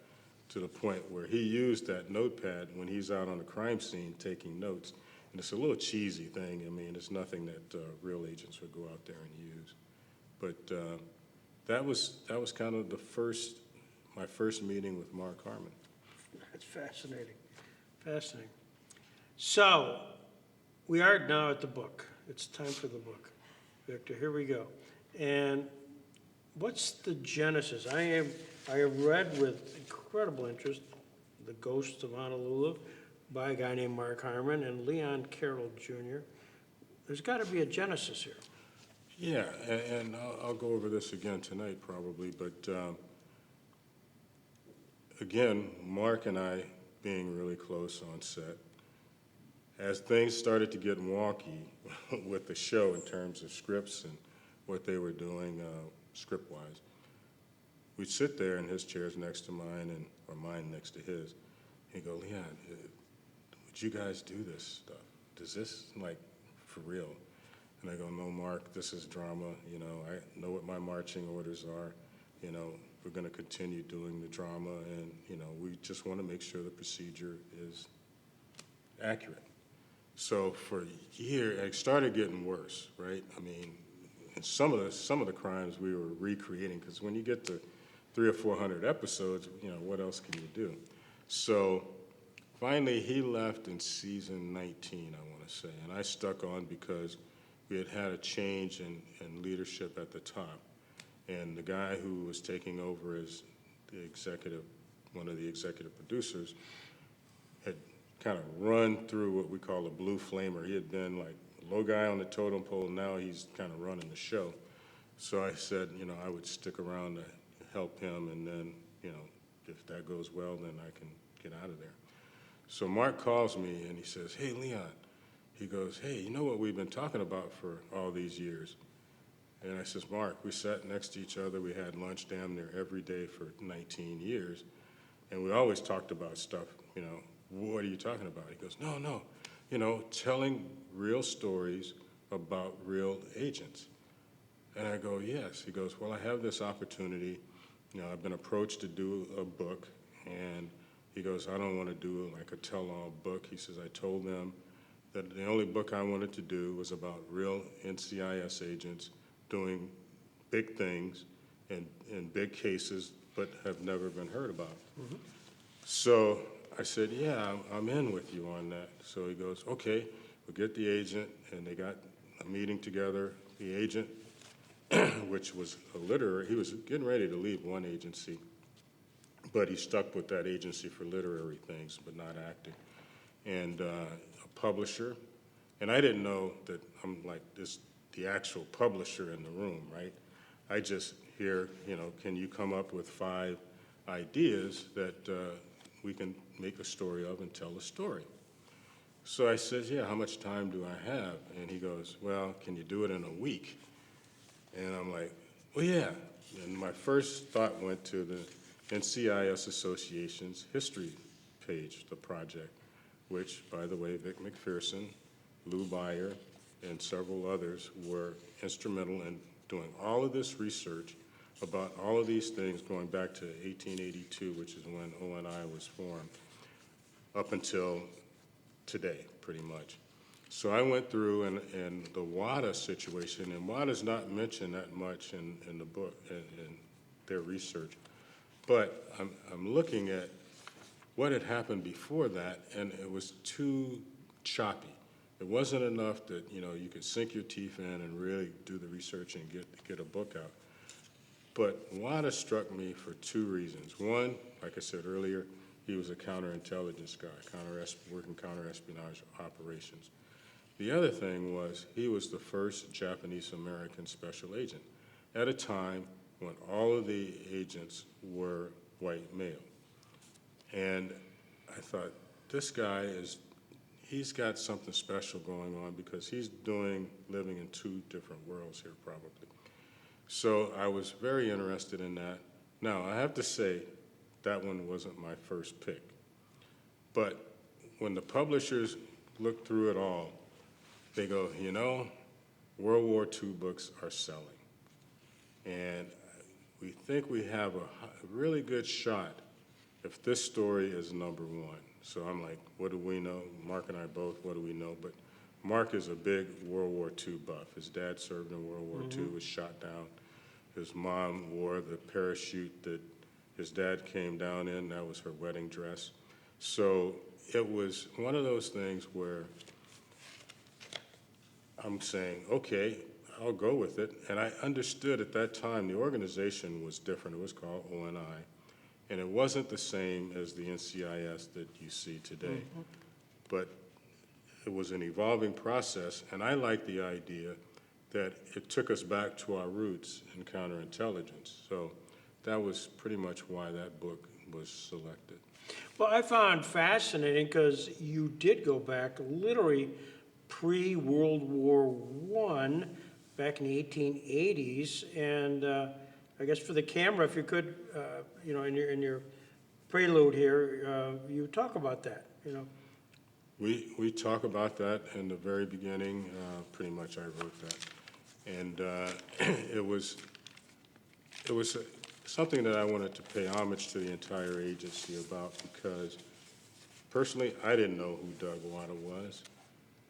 to the point where he used that notepad when he's out on the crime scene taking notes. And it's a little cheesy thing. I mean, it's nothing that real agents would go out there and use. But that was kind of my first meeting with Mark Harmon. That's fascinating, fascinating. So, we are now at the book. It's time for the book. Victor, here we go. And what's the genesis? I have read with incredible interest The Ghosts of Honolulu by a guy named Mark Harmon and Leon Carroll Jr. There's got to be a genesis here. Yeah, and I'll go over this again tonight probably, but again, Mark and I being really close on set, as things started to get wonky with the show in terms of scripts and what they were doing script-wise, we'd sit there in his chairs next to mine, or mine next to his. He'd go, Leon, would you guys do this stuff? Does this, like, for real? And I go, no, Mark, this is drama. You know, I know what my marching orders are. You know, we're going to continue doing the drama, and, you know, we just want to make sure the procedure is accurate. So for a year, it started getting worse, right? I mean, and some of the crimes we were recreating, because when you get to 300 or 400 episodes, you know, what else can you do? So finally, he left in season 19, I want to say, and I stuck on because we had a change in leadership at the top, and the guy who was taking over as one of the executive producers, had kind of run through what we call a blue flamer. He had been like a low guy on the totem pole, now he's kind of running the show. So I said, you know, I would stick around to help him, and then, you know, if that goes well, then I can get out of there. So Mark calls me and he says, hey, Leon. He goes, hey, you know what we've been talking about for all these years? And I says, Mark, we sat next to each other, we had lunch damn near every day for 19 years, and we always talked about stuff, you know, what are you talking about? He goes, no, you know, telling real stories about real agents. And I go, yes. He goes, well, I have this opportunity. You know, I've been approached to do a book, and he goes, I don't want to do like a tell-all book. He says, I told them that the only book I wanted to do was about real NCIS agents doing big things and big cases, but have never been heard about. Mm-hmm. So I said, yeah, I'm in with you on that. So he goes, okay, we'll get the agent, and they got a meeting together. The agent, which was a literary, he was getting ready to leave one agency, but he stuck with that agency for literary things, but not acting. And a publisher, and I didn't know that I'm like the actual publisher in the room, right? I just hear, you know, can you come up with 5 ideas that we can make a story of and tell a story? So I said, yeah, how much time do I have? And he goes, well, can you do it in a week? And I'm like, well, yeah. And my first thought went to the NCIS Association's history page, the project, which, by the way, Vic McPherson, Lou Beyer, and several others were instrumental in doing all of this research about all of these things going back to 1882, which is when ONI was formed, up until today, pretty much. So I went through and the WADA situation, and WADA's not mentioned that much in the book, in their research. But I'm looking at what had happened before that, and it was too choppy. It wasn't enough that, you know, you could sink your teeth in and really do the research and get a book out. But WADA struck me for 2 reasons. One, like I said earlier, he was a counterintelligence guy, working counterespionage operations. The other thing was he was the first Japanese-American special agent at a time when all of the agents were white male. And I thought, this guy he's got something special going on because he's living in two different worlds here probably. So I was very interested in that. Now, I have to say, that one wasn't my first pick. But when the publishers looked through it all, they go, you know, World War II books are selling. And we think we have a really good shot if this story is number one. So I'm like, what do we know? Mark and I both, what do we know? But Mark is a big World War II buff. His dad served in World War II, was shot down. His mom wore the parachute that his dad came down in. That was her wedding dress. So it was one of those things where I'm saying, okay, I'll go with it. And I understood at that time the organization was different. It was called ONI. And it wasn't the same as the NCIS that you see today. But it was an evolving process, and I like the idea that it took us back to our roots in counterintelligence. So that was pretty much why that book was selected. Well, I found fascinating because you did go back literally pre-World War I, back in the 1880s, and I guess for the camera, if you could, you know, in your prelude here, you talk about that, you know. We talk about that in the very beginning. Pretty much I wrote that. And it was something that I wanted to pay homage to the entire agency about because personally, I didn't know who Doug Wada was.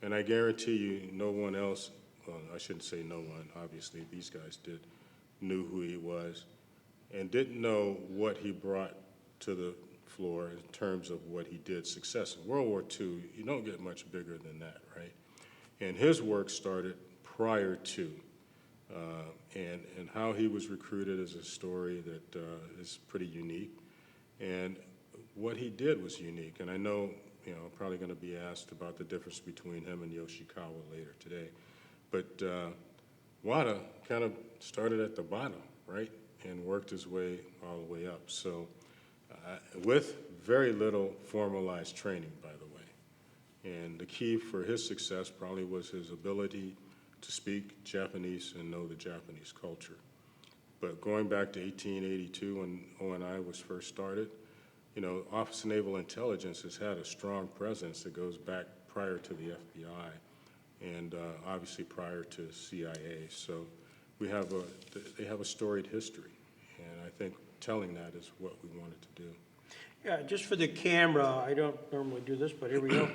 And I guarantee you no one else, well, I shouldn't say no one, obviously these guys did, knew who he was and didn't know what he brought to the floor in terms of what he did success. In World War II, you don't get much bigger than that, right? And his work started prior to, and how he was recruited is a story that is pretty unique. And what he did was unique. And I know, you know, I'm probably going to be asked about the difference between him and Yoshikawa later today. But Wada kind of started at the bottom, right? And worked his way all the way up. So with very little formalized training, by the way. And the key for his success probably was his ability to speak Japanese and know the Japanese culture. But going back to 1882 when ONI was first started, you know, Office of Naval Intelligence has had a strong presence that goes back prior to the FBI and obviously prior to CIA. So they have a storied history. And I think telling that is what we wanted to do. Yeah, just for the camera, I don't normally do this, but here we go.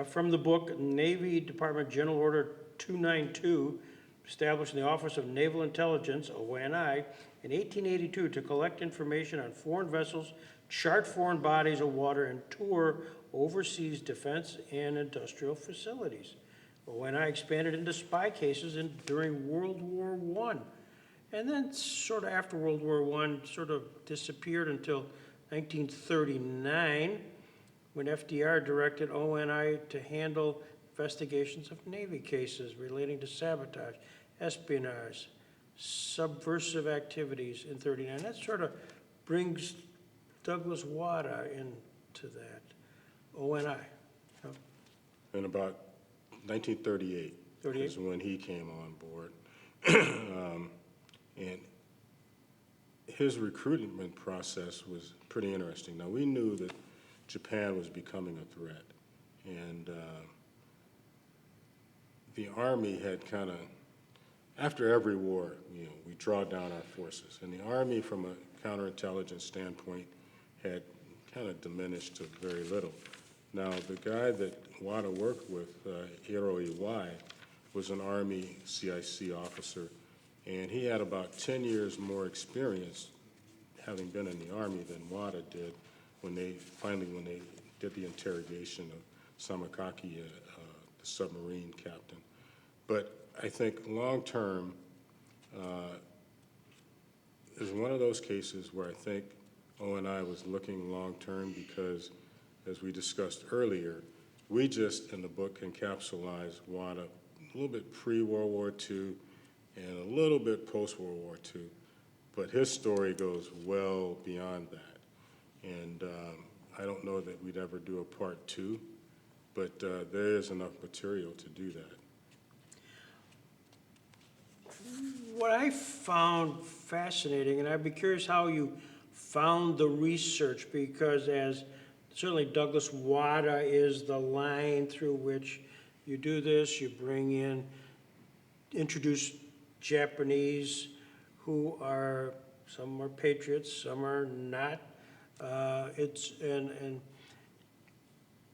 From the book, Navy Department General Order 292, established in the Office of Naval Intelligence, ONI, in 1882 to collect information on foreign vessels, chart foreign bodies of water, and tour overseas defense and industrial facilities. ONI expanded into spy cases during World War I. And then sort of after World War I, sort of disappeared until 1939, when FDR directed ONI to handle investigations of Navy cases relating to sabotage, espionage, subversive activities in 39. That sort of brings Douglas Wada into that, ONI. You know? In about 1938 38? is when he came on board. And his recruitment process was pretty interesting. Now, we knew that Japan was becoming a threat, and the Army had kind of, after every war, you know, we draw down our forces, and the Army, from a counterintelligence standpoint, had kind of diminished to very little. Now, the guy that Wada worked with, Hiro Iwai, was an Army CIC officer, and he had about 10 years more experience having been in the Army than Wada did when they did the interrogation of Samakaki, the submarine captain. But I think long-term is one of those cases where I think ONI was looking long-term because, as we discussed earlier, We just, in the book, encapsulize WADA a little bit pre-World War II and a little bit post-World War II. But his story goes well beyond that. And I don't know that we'd ever do a part 2, but there is enough material to do that. What I found fascinating, and I'd be curious how you found the research, because as certainly Douglas, WADA is the line through which you do this. You bring in, introduce Japanese who are, some are patriots, some are not.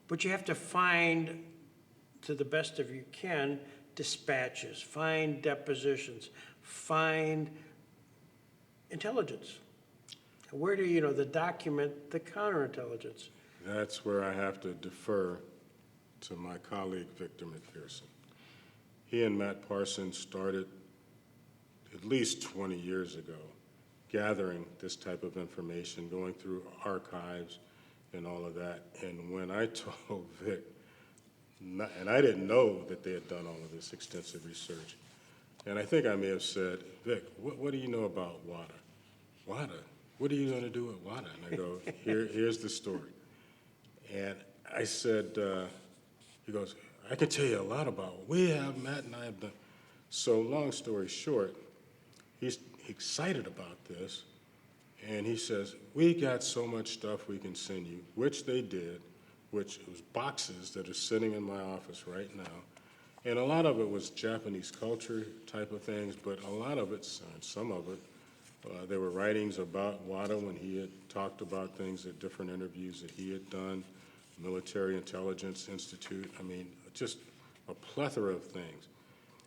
But you have to find, to the best of you can, dispatches, find depositions, find intelligence. Where do you know the document the counterintelligence? That's where I have to defer to my colleague, Victor McPherson. He and Matt Parsons started at least 20 years ago, gathering this type of information, going through archives and all of that. And when I told Vic, and I didn't know that they had done all of this extensive research, and I think I may have said, Vic, what do you know about WADA? WADA? What are you going to do at WADA? And I go, here's the story. And I said, he goes, I can tell you a lot about what we have, Matt and I have done. So long story short, he's excited about this, and he says, we got so much stuff we can send you, which they did, which was boxes that are sitting in my office right now. And a lot of it was Japanese culture type of things, but a lot of it, some of it, there were writings about WADA when he had talked about things at different interviews that he had done, Military Intelligence Institute, I mean, just a plethora of things.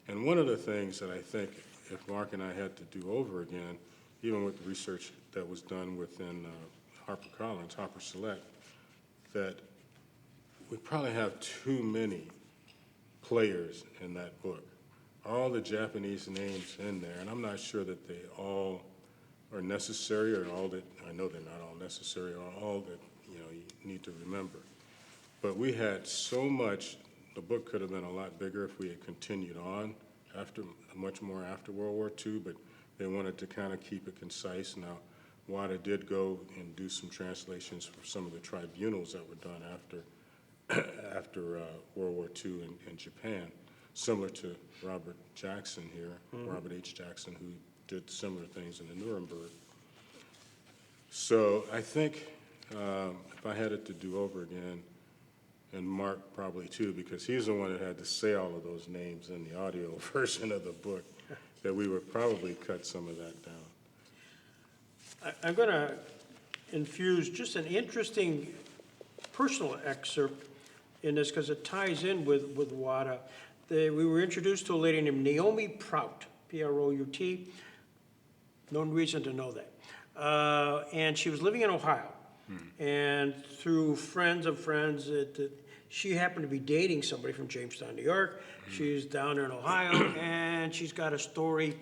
And one of the things that I think if Mark and I had to do over again, even with the research that was done within HarperCollins, Harper Select, that we probably have too many players in that book. All the Japanese names in there, and I'm not sure that they all are necessary, or all that, I know they're not all necessary, or all that you need to remember. But we had so much, the book could have been a lot bigger if we had continued on much more after World War II, but they wanted to kind of keep it concise. Now, WADA did go and do some translations for some of the tribunals that were done after World War II in Japan, similar to Robert Jackson here, Robert H. Jackson, who did similar things in the Nuremberg. So I think if I had it to do over again, and Mark probably too, because he's the one that had to say all of those names in the audio version of the book, that we would probably cut some of that down. I'm going to infuse just an interesting personal excerpt in this because it ties in with WADA. We were introduced to a lady named Naomi Prout, P-R-O-U-T. No reason to know that. And she was living in Ohio. And through friends of friends, she happened to be dating somebody from Jamestown, New York. She's down there in Ohio, and she's got a story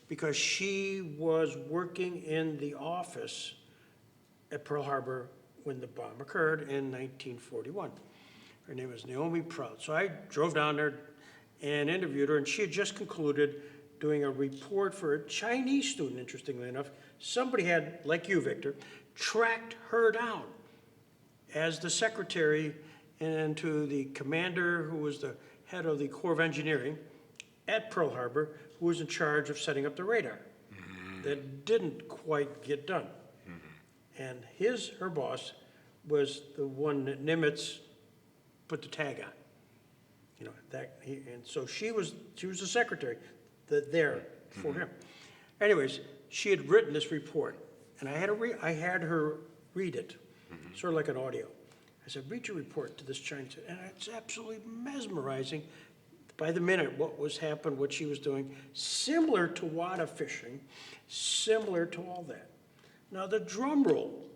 because she was working in the office at Pearl Harbor when the bomb occurred in 1941. Her name was Naomi Prout. So I drove down there and interviewed her, and she had just concluded doing a report for a Chinese student, interestingly enough. Somebody had, like you, Victor, tracked her down as the secretary and to the commander who was the head of the Corps of Engineering at Pearl Harbor, who was in charge of setting up the radar. That didn't quite get done. And her boss was the one that Nimitz put the tag on. And so she was the secretary there for him. Anyways, she had written this report, and I had her read it, sort of like an audio. I said, read your report to this Chinese, and it's absolutely mesmerizing by the minute what she was doing, similar to WADA fishing, similar to all that. Now the drum roll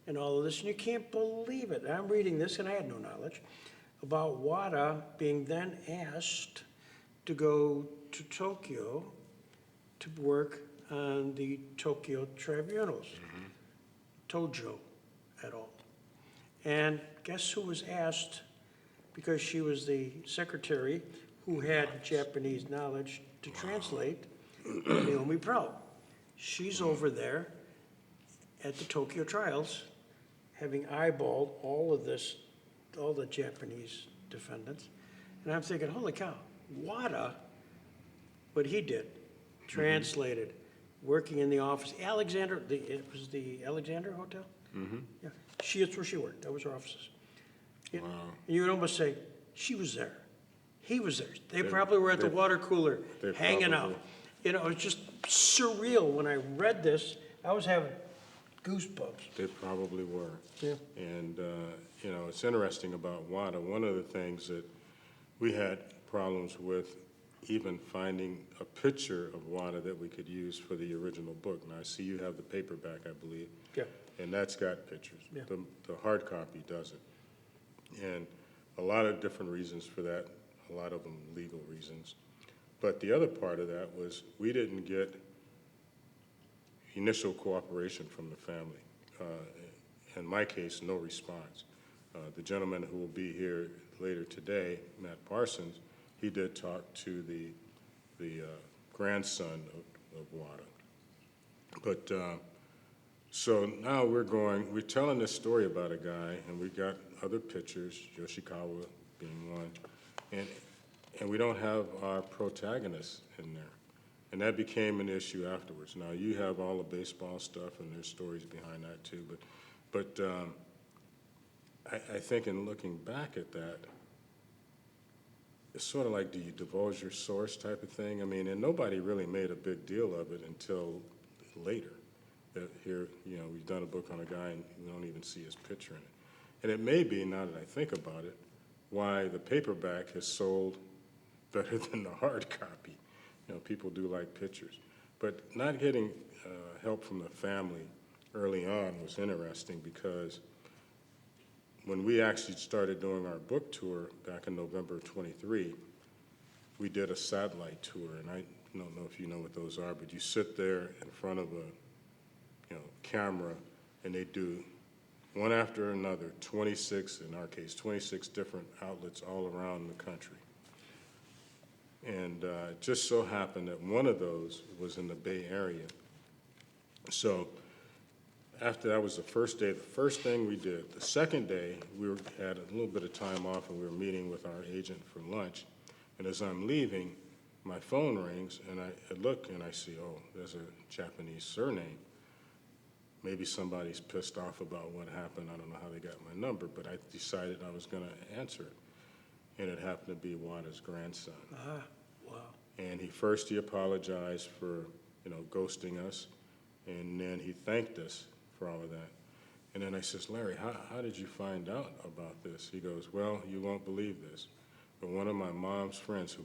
and all of this, and you can't believe it. I'm reading this, and I had no knowledge about WADA being then asked to go to Tokyo to work on the Tokyo tribunals, Tojo et al. And guess who was asked because she was the secretary who had Japanese knowledge to translate Naomi Proud. She's over there at the Tokyo trials, having eyeballed all of this, all the Japanese defendants. And I'm thinking, holy cow, Wada, what he did, translated, working in the office. Alexander, it was the Alexander Hotel? Yeah, that's where she worked, that was her offices. Yeah. Wow. And you would almost say, she was there, he was there. They probably were at the water cooler, they hanging probably- out. You know, it was just surreal. When I read this, I was having goosebumps. They probably were. Yeah. And, you know, it's interesting about WADA. One of the things that we had problems with even finding a picture of WADA that we could use for the original book. Now, I see you have the paperback, I believe. Yeah. And that's got pictures. Yeah. The hard copy doesn't. And a lot of different reasons for that, a lot of them legal reasons. But the other part of that was we didn't get initial cooperation from the family. In my case, no response. The gentleman who will be here later today, Matt Parsons, he did talk to the grandson of Wada. But so now we're telling this story about a guy, and we got other pictures, Yoshikawa being one, and we don't have our protagonist in there. And that became an issue afterwards. Now, you have all the baseball stuff, and there's stories behind that too, but I think in looking back at that, it's sort of like, do you divulge your source type of thing? I mean, and nobody really made a big deal of it until later. That here, you know, we've done a book on a guy and we don't even see his picture in it. And it may be, now that I think about it, why the paperback has sold better than the hard copy. You know, people do like pictures. But not getting help from the family early on was interesting, because when we actually started doing our book tour back in November of '23, we did a satellite tour, and I don't know if you know what those are, but you sit there in front of a camera, and they do one after another, 26, in our case, 26 different outlets all around the country. And it just so happened that one of those was in the Bay Area. So after that was the first day, the first thing we did, the second day, had a little bit of time off, and we were meeting with our agent for lunch. And as I'm leaving, my phone rings, and I look and I see, oh, there's a Japanese surname. Maybe somebody's pissed off about what happened. I don't know how they got my number, but I decided I was going to answer it. And it happened to be Wada's grandson. Ah, wow. And he apologized for, ghosting us, and then he thanked us for all of that. And then I says, Larry, how did you find out about this? He goes, well, you won't believe this, but one of my mom's friends,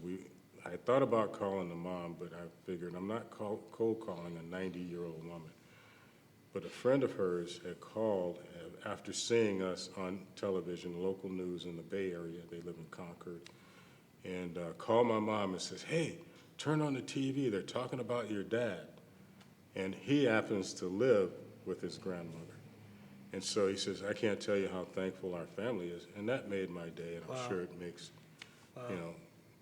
I thought about calling the mom, but I figured I'm not cold calling a 90-year-old woman. But a friend of hers had called after seeing us on television, local news in the Bay Area. They live in Concord. And called my mom and says, hey, turn on the TV. They're talking about your dad. And he happens to live with his grandmother. And so he says, I can't tell you how thankful our family is. And that made my day, and I'm sure it makes,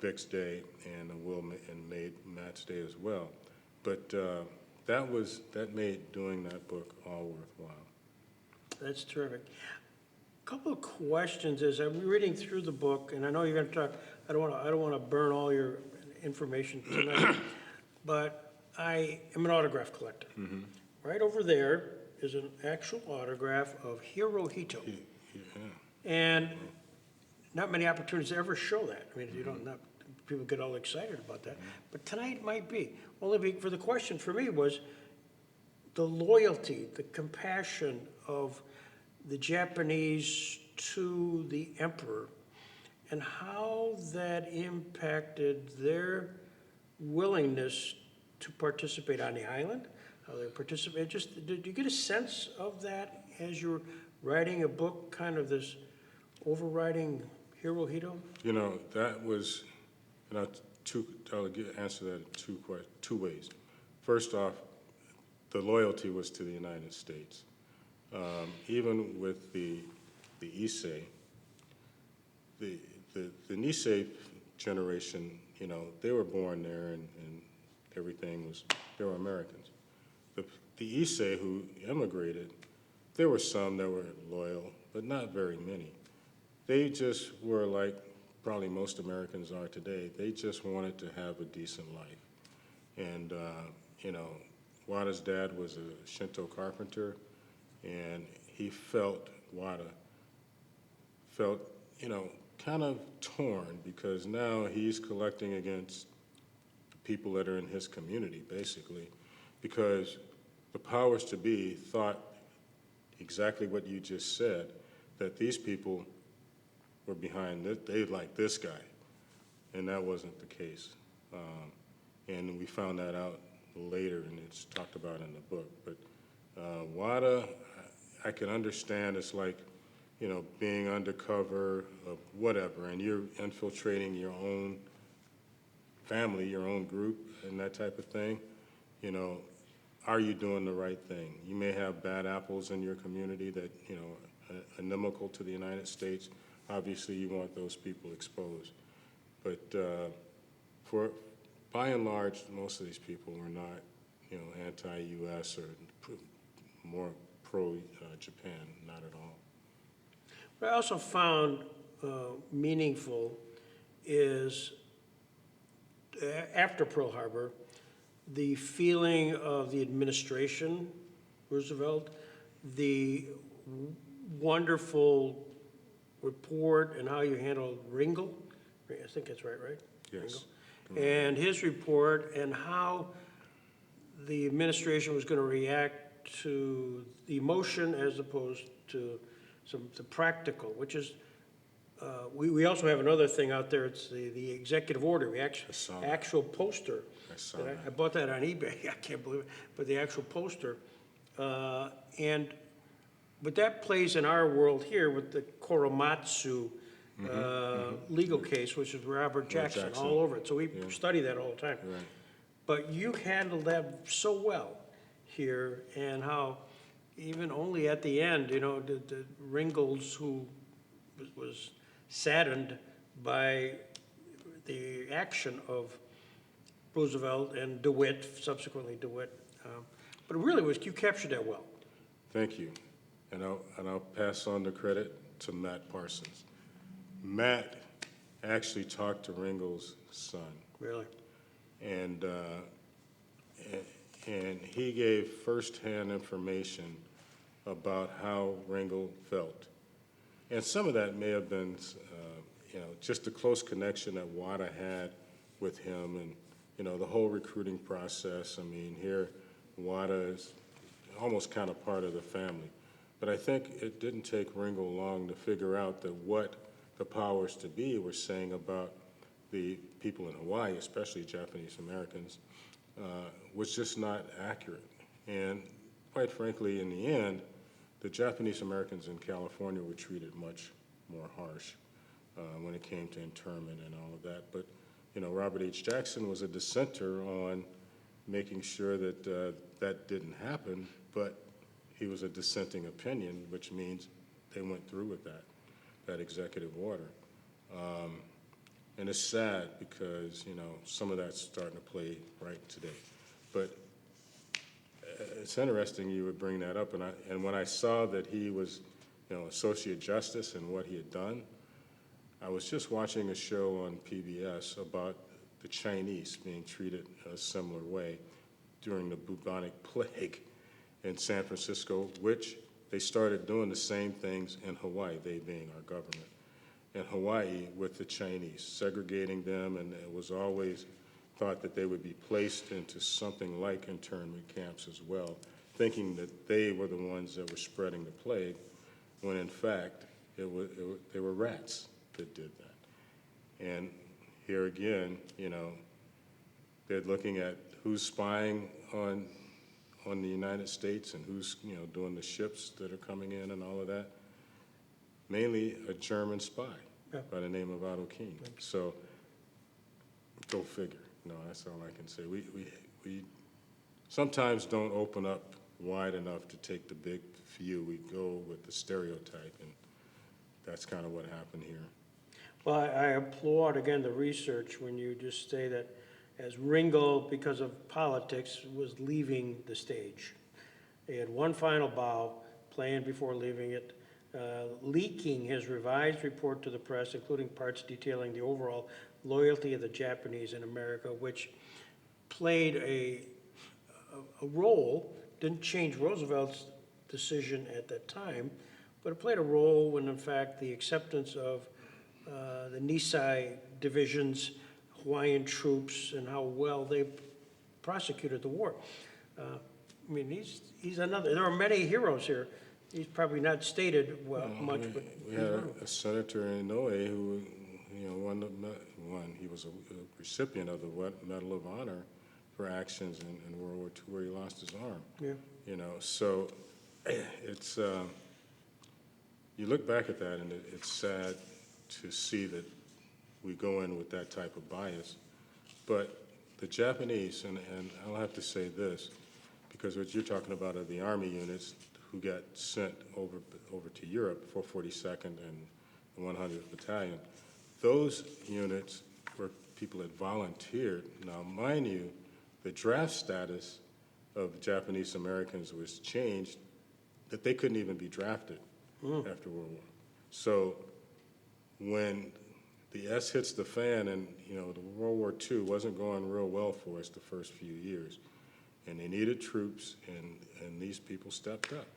Vic's day and made Matt's day as well. But that made doing that book all worthwhile. That's terrific. A couple of questions as I'm reading through the book, and I know you're going to talk. I don't want to burn all your information tonight, but I am an autograph collector. Mm-hmm. Right over there is an actual autograph of Hirohito, and not many opportunities to ever show that. I mean, you don't. Not people get all excited about that, but tonight might be. Only for the question for me was the loyalty, the compassion of the Japanese to the emperor, and how that impacted their willingness to participate on the island, how they participate. Just, did you get a sense of that as you're writing a book, kind of this overriding Hirohito? That was, I'll answer that in two ways. First off, the loyalty was to the United States. Even with the Issei, the Nisei generation, you know, they were born there and everything was, they were Americans. The Issei who immigrated, there were some that were loyal, but not very many. They just were like probably most Americans are today. They just wanted to have a decent life. And, you know, Wada's dad was a Shinto carpenter, and Wada felt, you know, kind of torn because now he's collecting against the people that are in his community, basically, because the powers to be thought exactly what you just said, that these people were behind it. They liked this guy, and that wasn't the case. And we found that out later, and it's talked about in the book. But Wada, I can understand. It's like, you know, being undercover of whatever, and you're infiltrating your own family, your own group, and that type of thing. You know, are you doing the right thing? You may have bad apples in your community that, you know, are inimical to the United States. Obviously, you want those people exposed. But by and large, most of these people were not, you know, anti-U.S. or more pro-Japan, not at all. What I also found meaningful is, after Pearl Harbor, the feeling of the administration, Roosevelt, the wonderful report and how you handled Ringel, I think that's right? Yes. Ringel. And his report and how the administration was going to react to the emotion as opposed to the practical, which is, we also have another thing out there. It's the executive order, the actual poster. I bought that on eBay. I can't believe it. But the actual poster, but that plays in our world here with the Korematsu legal case, which is Robert Jackson, all over it. So we study that all the time. Right. But you handled that so well here, and how even only at the end, you know, the Ringels, who was saddened by the action of Roosevelt and DeWitt, subsequently DeWitt. But it really was, you captured that well. Thank you. And I'll pass on the credit to Matt Parsons. Matt actually talked to Ringel's son. Really? And he gave firsthand information about how Ringel felt. And some of that may have been, you know, just the close connection that Wada had with him and, you know, the whole recruiting process. I mean, here, Wada is almost kind of part of the family. But I think it didn't take Ringel long to figure out that what the powers to be were saying about the people in Hawaii, especially Japanese Americans, was just not accurate. And quite frankly, in the end, the Japanese Americans in California were treated much more harsh when it came to internment and all of that. But, you know, Robert H. Jackson was a dissenter on making sure that that didn't happen, but he was a dissenting opinion, which means they went through with that executive order. And it's sad because, you know, some of that's starting to play right today. But it's interesting you would bring that up. And when I saw that he was, you know, Associate Justice and what he had done, I was just watching a show on PBS about the Chinese being treated a similar way during the bubonic plague in San Francisco, which they started doing the same things in Hawaii, they being our government, in Hawaii with the Chinese, segregating them, and it was always thought that they would be placed into something like internment camps as well, thinking that they were the ones that were spreading the plague, when in fact they were rats that did that. And here again, you know, they're looking at who's spying on the United States and who's, you know, doing the ships that are coming in and all of that. Mainly a German spy by the name of Otto King. So go figure. No, that's all I can say. We sometimes don't open up wide enough to take the big view. We go with the stereotype, and that's kind of what happened here. Well, I applaud, again, the research when you just say that as Ringo, because of politics, was leaving the stage. He had one final bow planned before leaving it, leaking his revised report to the press, including parts detailing the overall loyalty of the Japanese in America, which played a role, didn't change Roosevelt's decision at that time, but it played a role when, in fact, the acceptance of the Nisei division's Hawaiian troops and how well they prosecuted the war. I mean, he's another, there are many heroes here. He's probably not stated well much, but. We had a senator in Inoue who, he was a recipient of the Medal of Honor for actions in World War II where he lost his arm. Yeah. So it's, you look back at that and it's sad to see that we go in with that type of bias. But the Japanese, and I'll have to say this, because what you're talking about are the Army units who got sent over to Europe, 442nd and the 100th Battalion. Those units were people that volunteered. Now, mind you, the draft status of Japanese Americans was changed that they couldn't even be drafted after World War. So when the S hits the fan and, the World War II wasn't going real well for us the first few years. And they needed troops, and these people stepped up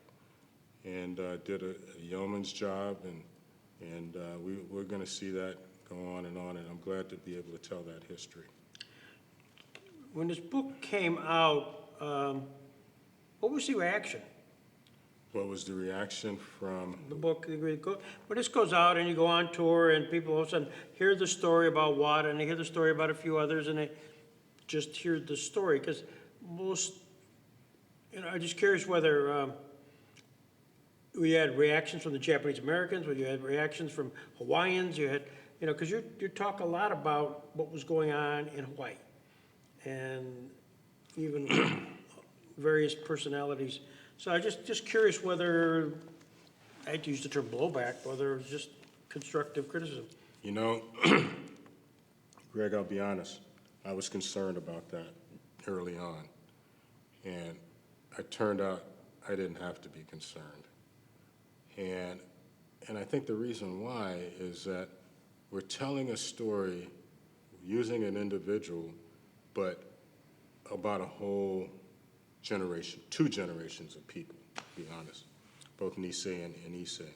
and did a yeoman's job, and we're going to see that go on, and I'm glad to be able to tell that history. When this book came out, what was the reaction? What was the reaction from? The book, when this goes out and you go on tour and people all of a sudden hear the story about Watt and they hear the story about a few others and they just hear the story, because most, I'm just curious whether we had reactions from the Japanese Americans, whether you had reactions from Hawaiians, you had, because you talk a lot about what was going on in Hawaii, and even various personalities. So I just curious whether, I hate to use the term blowback, whether it was just constructive criticism. Greg, I'll be honest, I was concerned about that early on. And it turned out I didn't have to be concerned. And I think the reason why is that we're telling a story using an individual, but about a whole generation, 2 generations of people, to be honest, both Nisei and Issei.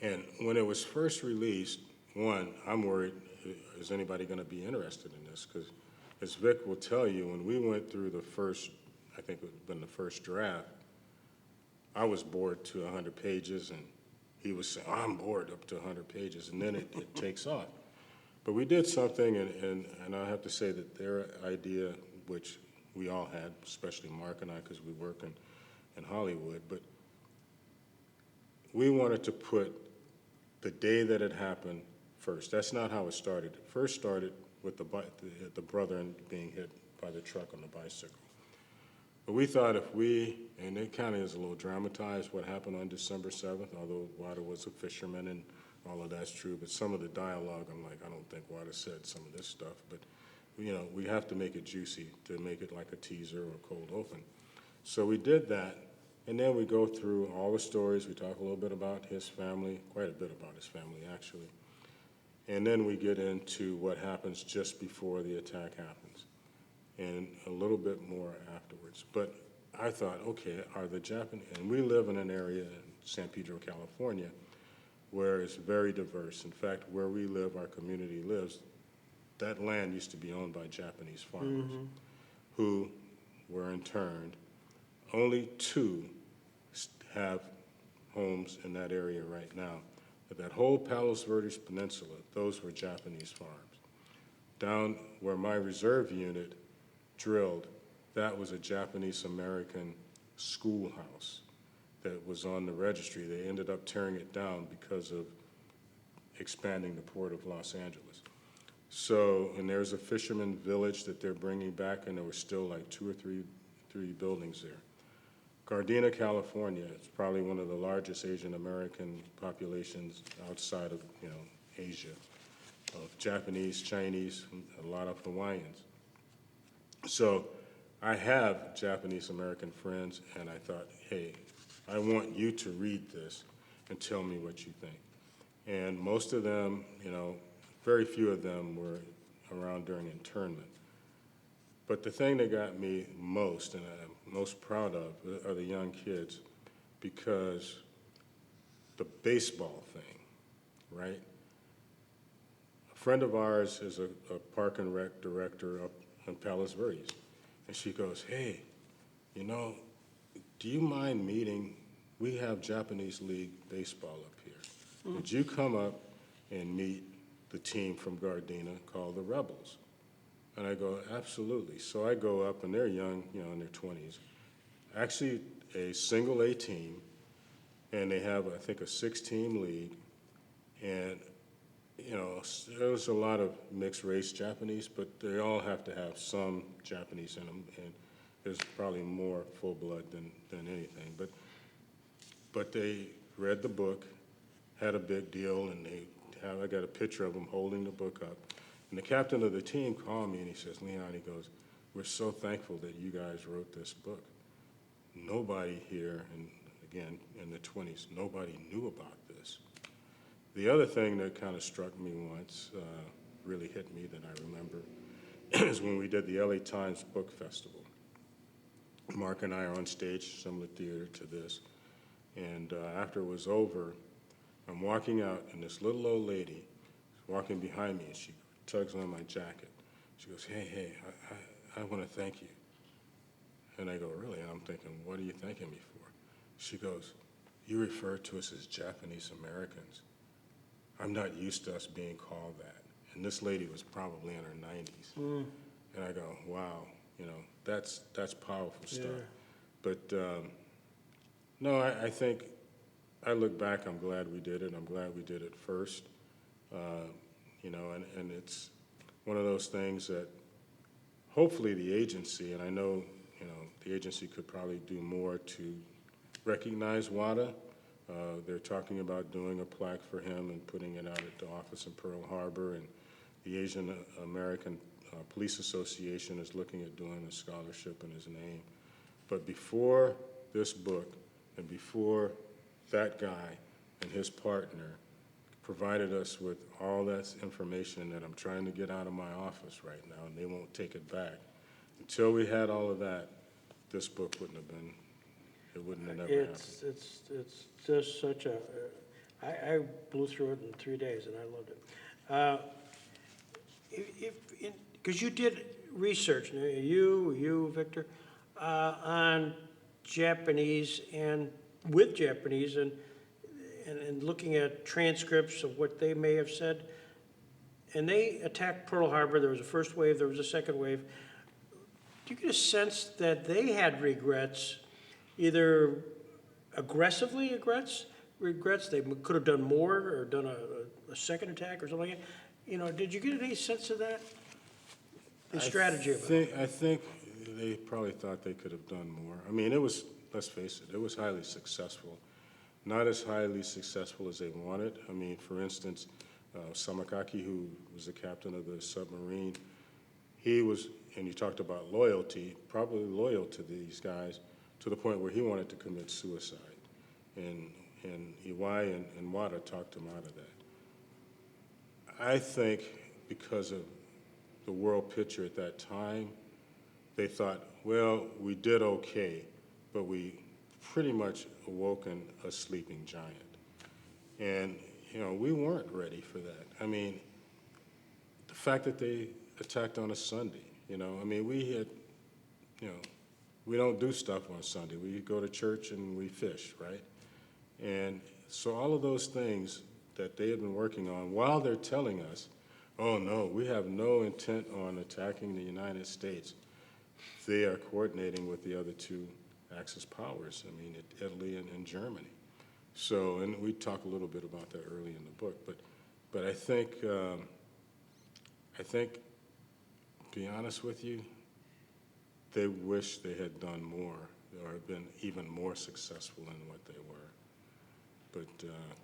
And when it was first released, one, I'm worried, is anybody going to be interested in this? Because as Vic will tell you, when we went through the first, I think it would have been the first draft, I was bored to 100 pages, and he was saying, I'm bored up to 100 pages, and then it takes off. But we did something, and I have to say that their idea, which we all had, especially Mark and I, because we work in Hollywood, but we wanted to put the day that it happened first. That's not how it started. It first started with the brother being hit by the truck on the bicycle. But we thought and it kind of is a little dramatized what happened on December 7th, although Wada was a fisherman and all of that's true, but some of the dialogue, I'm like, I don't think Wada said some of this stuff, but we have to make it juicy to make it like a teaser or a cold open. So we did that, and then we go through all the stories. We talk a little bit about his family, quite a bit about his family, actually. And then we get into what happens just before the attack happens, and a little bit more afterwards. But I thought, okay, are the Japanese, and we live in an area in San Pedro, California, where it's very diverse. In fact, where we live, our community lives, that land used to be owned by Japanese farmers who were interned. Only 2 have homes in that area right now. But that whole Palos Verdes Peninsula, those were Japanese farms. Down where my reserve unit drilled, that was a Japanese-American schoolhouse that was on the registry. They ended up tearing it down because of expanding the port of Los Angeles. So, and there's a fisherman village that they're bringing back, and there were still like 2 or 3 buildings there. Gardena, California, is probably one of the largest Asian American populations outside of, Asia, of Japanese, Chinese, and a lot of Hawaiians. So I have Japanese American friends, and I thought, hey, I want you to read this and tell me what you think. And most of them, very few of them were around during internment. But the thing that got me most, and I'm most proud of, are the young kids, because the baseball thing, right? A friend of ours is a park and rec director up in Palos Verdes, and she goes, hey, do you mind meeting, we have Japanese League Baseball up here. Would you come up and meet the team from Gardena called the Rebels? And I go, absolutely. So I go up, and they're young, in their 20s. Actually, a single A team, and they have, I think, a 6-team league. And, there's a lot of mixed race Japanese, but they all have to have some Japanese in them, and there's probably more full blood than anything. But they read the book, had a big deal, and I got a picture of them holding the book up. And the captain of the team called me, and he says, Leon, he goes, we're so thankful that you guys wrote this book. Nobody here, and again, in the 20s, nobody knew about this. The other thing that kind of struck me once, really hit me that I remember, is when we did the LA Times Book Festival. Mark and I are on stage, similar theater to this, and after it was over, I'm walking out, and this little old lady is walking behind me, and she tugs on my jacket. She goes, hey, I want to thank you. And I go, really? And I'm thinking, what are you thanking me for? She goes, you refer to us as Japanese Americans. I'm not used to us being called that. And this lady was probably in her 90s. And I go, wow, that's powerful stuff. Yeah. But no, I think, I look back, I'm glad we did it. I'm glad we did it first. And it's one of those things that hopefully the agency, and I know, the agency could probably do more to recognize Wada. They're talking about doing a plaque for him and putting it out at the office in Pearl Harbor, and the Asian American Police Association is looking at doing a scholarship in his name. But before this book, and before that guy and his partner provided us with all that information that I'm trying to get out of my office right now, and they won't take it back. Until we had all of that, this book wouldn't have been, it wouldn't have never happened. It's just such a, I blew through it in 3 days, and I loved it. Because you did research, you, Victor, on Japanese and with Japanese, and looking at transcripts of what they may have said. And they attacked Pearl Harbor. There was a first wave, there was a second wave. Do you get a sense that they had regrets, either aggressively regrets, they could have done more or done a second attack or something like that? Did you get any sense of that? The strategy of it? I think they probably thought they could have done more. I mean, it was, let's face it was highly successful. Not as highly successful as they wanted. I mean, for instance, Samakaki, who was the captain of the submarine, he was, and you talked about loyalty, probably loyal to these guys to the point where he wanted to commit suicide. And Iwai and Wada talked him out of that. I think because of the world picture at that time, they thought, well, we did okay, but we pretty much awoken a sleeping giant. And, we weren't ready for that. I mean, the fact that they attacked on a Sunday, I mean, we had, we don't do stuff on Sunday. We go to church and we fish, right? And so all of those things that they had been working on while they're telling us, oh no, we have no intent on attacking the United States, they are coordinating with the other two Axis powers, I mean, Italy and Germany. So, and we talk a little bit about that early in the book, but I think, to be honest with you, they wish they had done more or been even more successful in what they were. But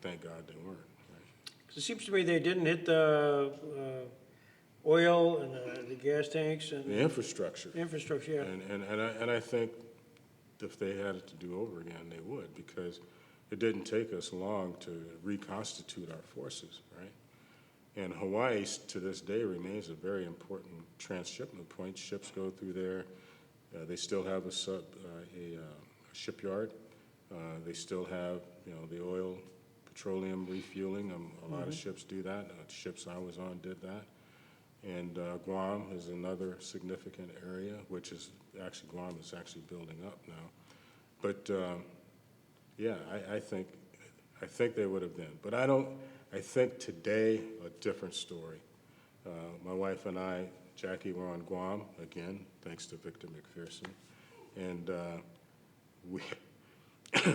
thank God they weren't. Right? 'Cause it seems to me they didn't hit the oil and the gas tanks and The infrastructure. infrastructure, yeah. And I think if they had it to do over again, they would, because it didn't take us long to reconstitute our forces, right? And Hawaii, to this day, remains a very important transshipment point. Ships go through there. They still have a shipyard. They still have, the oil, petroleum refueling. A lot of ships do that. Ships I was on did that. And Guam is another significant area, which is actually, Guam is actually building up now. But yeah, I think they would have been. But I think today, a different story. My wife and I, Jackie, were on Guam again, thanks to Victor McPherson. And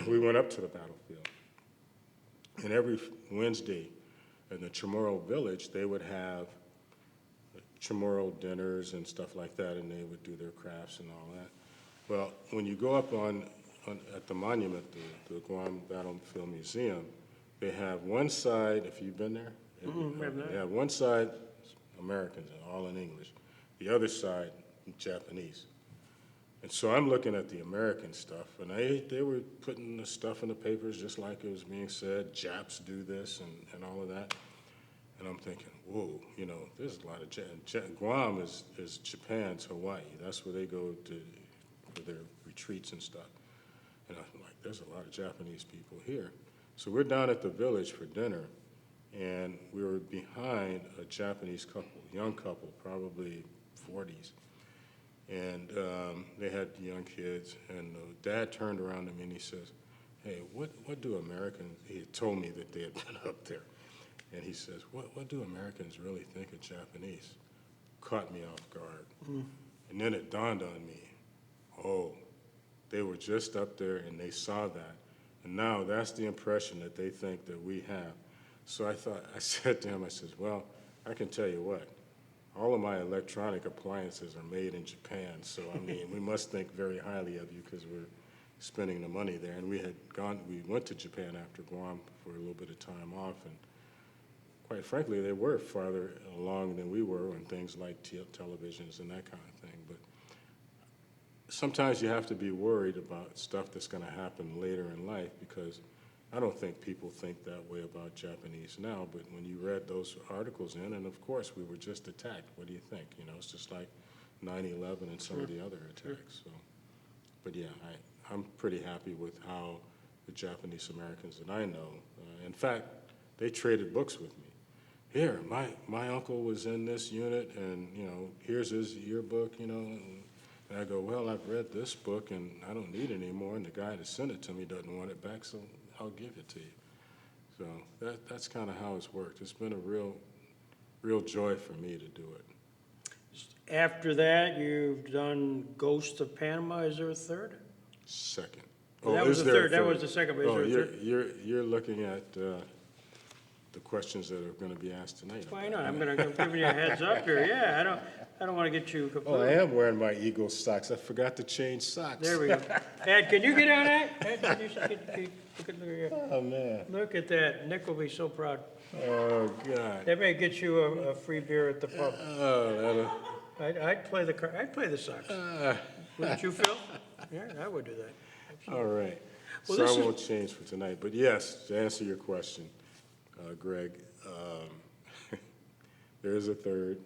we went up to the battlefield. And every Wednesday in the Chamorro village, they would have Chamorro dinners and stuff like that, and they would do their crafts and all that. Well, when you go up at the monument, the Guam Battlefield Museum, they have one side, if you've been there, they have one side, Americans, all in English. The other side, Japanese. And so I'm looking at the American stuff, and they were putting the stuff in the papers just like it was being said, Japs do this and all of that. And I'm thinking, whoa, there's a lot of Guam is Japan's Hawaii. That's where they go for their retreats and stuff. And I'm like, there's a lot of Japanese people here. So we're down at the village for dinner, and we were behind a Japanese couple, young couple, probably 40s. And they had young kids, and the dad turned around to me and he says, hey, what do Americans, he had told me that they had been up there. And he says, what do Americans really think of Japanese? Caught me off guard. And then it dawned on me, oh, they were just up there and they saw that. And now that's the impression that they think that we have. So I said to him, I said, well, I can tell you what, all of my electronic appliances are made in Japan. So, I mean, we must think very highly of you because we're spending the money there. And we went to Japan after Guam for a little bit of time off, and quite frankly, they were farther along than we were on things like televisions and that kind of thing. But sometimes you have to be worried about stuff that's going to happen later in life, because I don't think people think that way about Japanese now. But when you read those articles and of course we were just attacked. What do you think? It's just like 9/11 and some of the other attacks. So, but yeah, I'm pretty happy with how the Japanese Americans that I know, in fact, they traded books with me. Here, my uncle was in this unit, and here's his yearbook, and I go, well, I've read this book and I don't need it anymore, and the guy that sent it to me doesn't want it back, so I'll give it to you. So that's kind of how it's worked. It's been a real joy for me to do it. After that, you've done Ghost of Panama. Is there a third? Second. That was the third. That was the second. But is there a third? You're looking at the questions that are going to be asked tonight. Why not? I'm giving you a heads up here. Yeah, I don't want to get you completely. Oh, I am wearing my Eagles socks. I forgot to change socks. There we go. Ed, can you get on that? Ed, can you look at Oh, man. Look at that. Nick will be so proud. Oh, God. That may get you a free beer at the pub. Oh, I'd play the Sox. Wouldn't you, Phil? Yeah, I would do that. all right. Well, So I won't change for tonight. But yes, to answer your question, Greg, there is a third.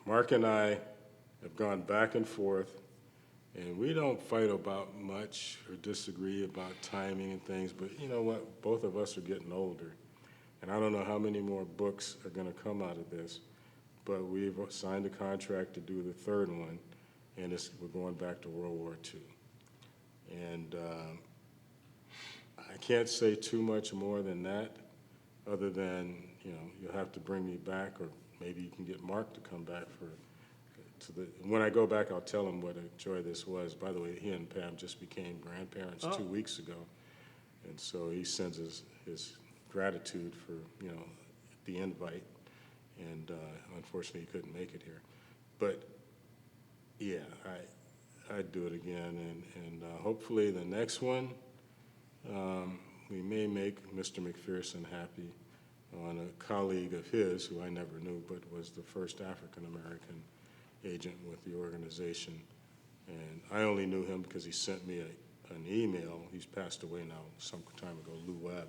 Mark and I have gone back and forth, and we don't fight about much or disagree about timing and things, but you know what? Both of us are getting older, and I don't know how many more books are going to come out of this, but we've signed a contract to do the third one, and we're going back to World War II. And I can't say too much more than that, other than, you'll have to bring me back, or maybe you can get Mark to come back when I go back, I'll tell him what a joy this was. By the way, he and Pam just became grandparents 2 weeks ago, and so he sends his gratitude for, the invite, and unfortunately he couldn't make it here. But yeah, I'd do it again, and hopefully the next one, we may make Mr. McPherson happy on a colleague of his, who I never knew, but was the first African-American agent with the organization. And I only knew him because he sent me an email. He's passed away now some time ago, Lou Webb.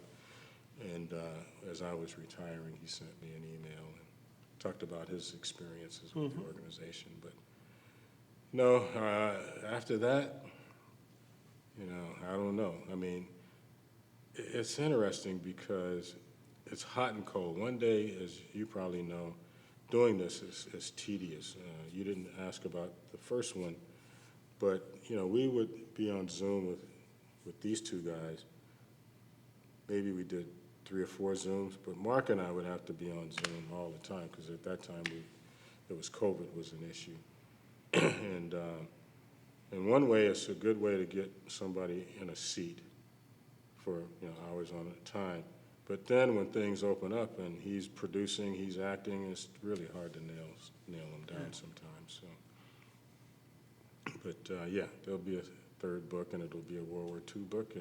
And as I was retiring, he sent me an email and talked about his experiences with the organization. But no, after that, I don't know. I mean, it's interesting because it's hot and cold. One day, as you probably know, doing this is tedious. You didn't ask about the first one, but, we would be on Zoom with these two guys. Maybe we did 3 or 4 Zooms, but Mark and I would have to be on Zoom all the time because at that time COVID was an issue. And in one way, it's a good way to get somebody in a seat for hours on a time. But then when things open up and he's producing, he's acting, it's really hard to nail him down sometimes. So, but yeah, there'll be a 3rd book, and it'll be a World War II book,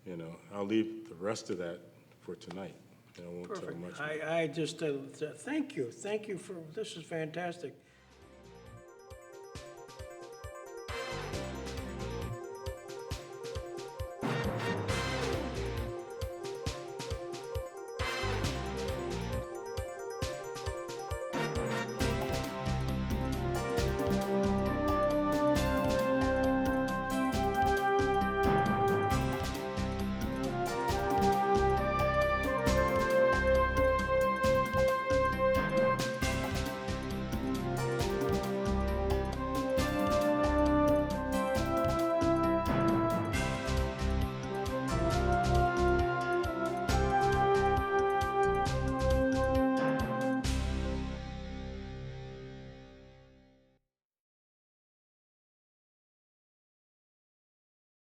and I'll leave the rest of that for tonight. I won't tell Perfect. much more. I just, thank you for, this is fantastic.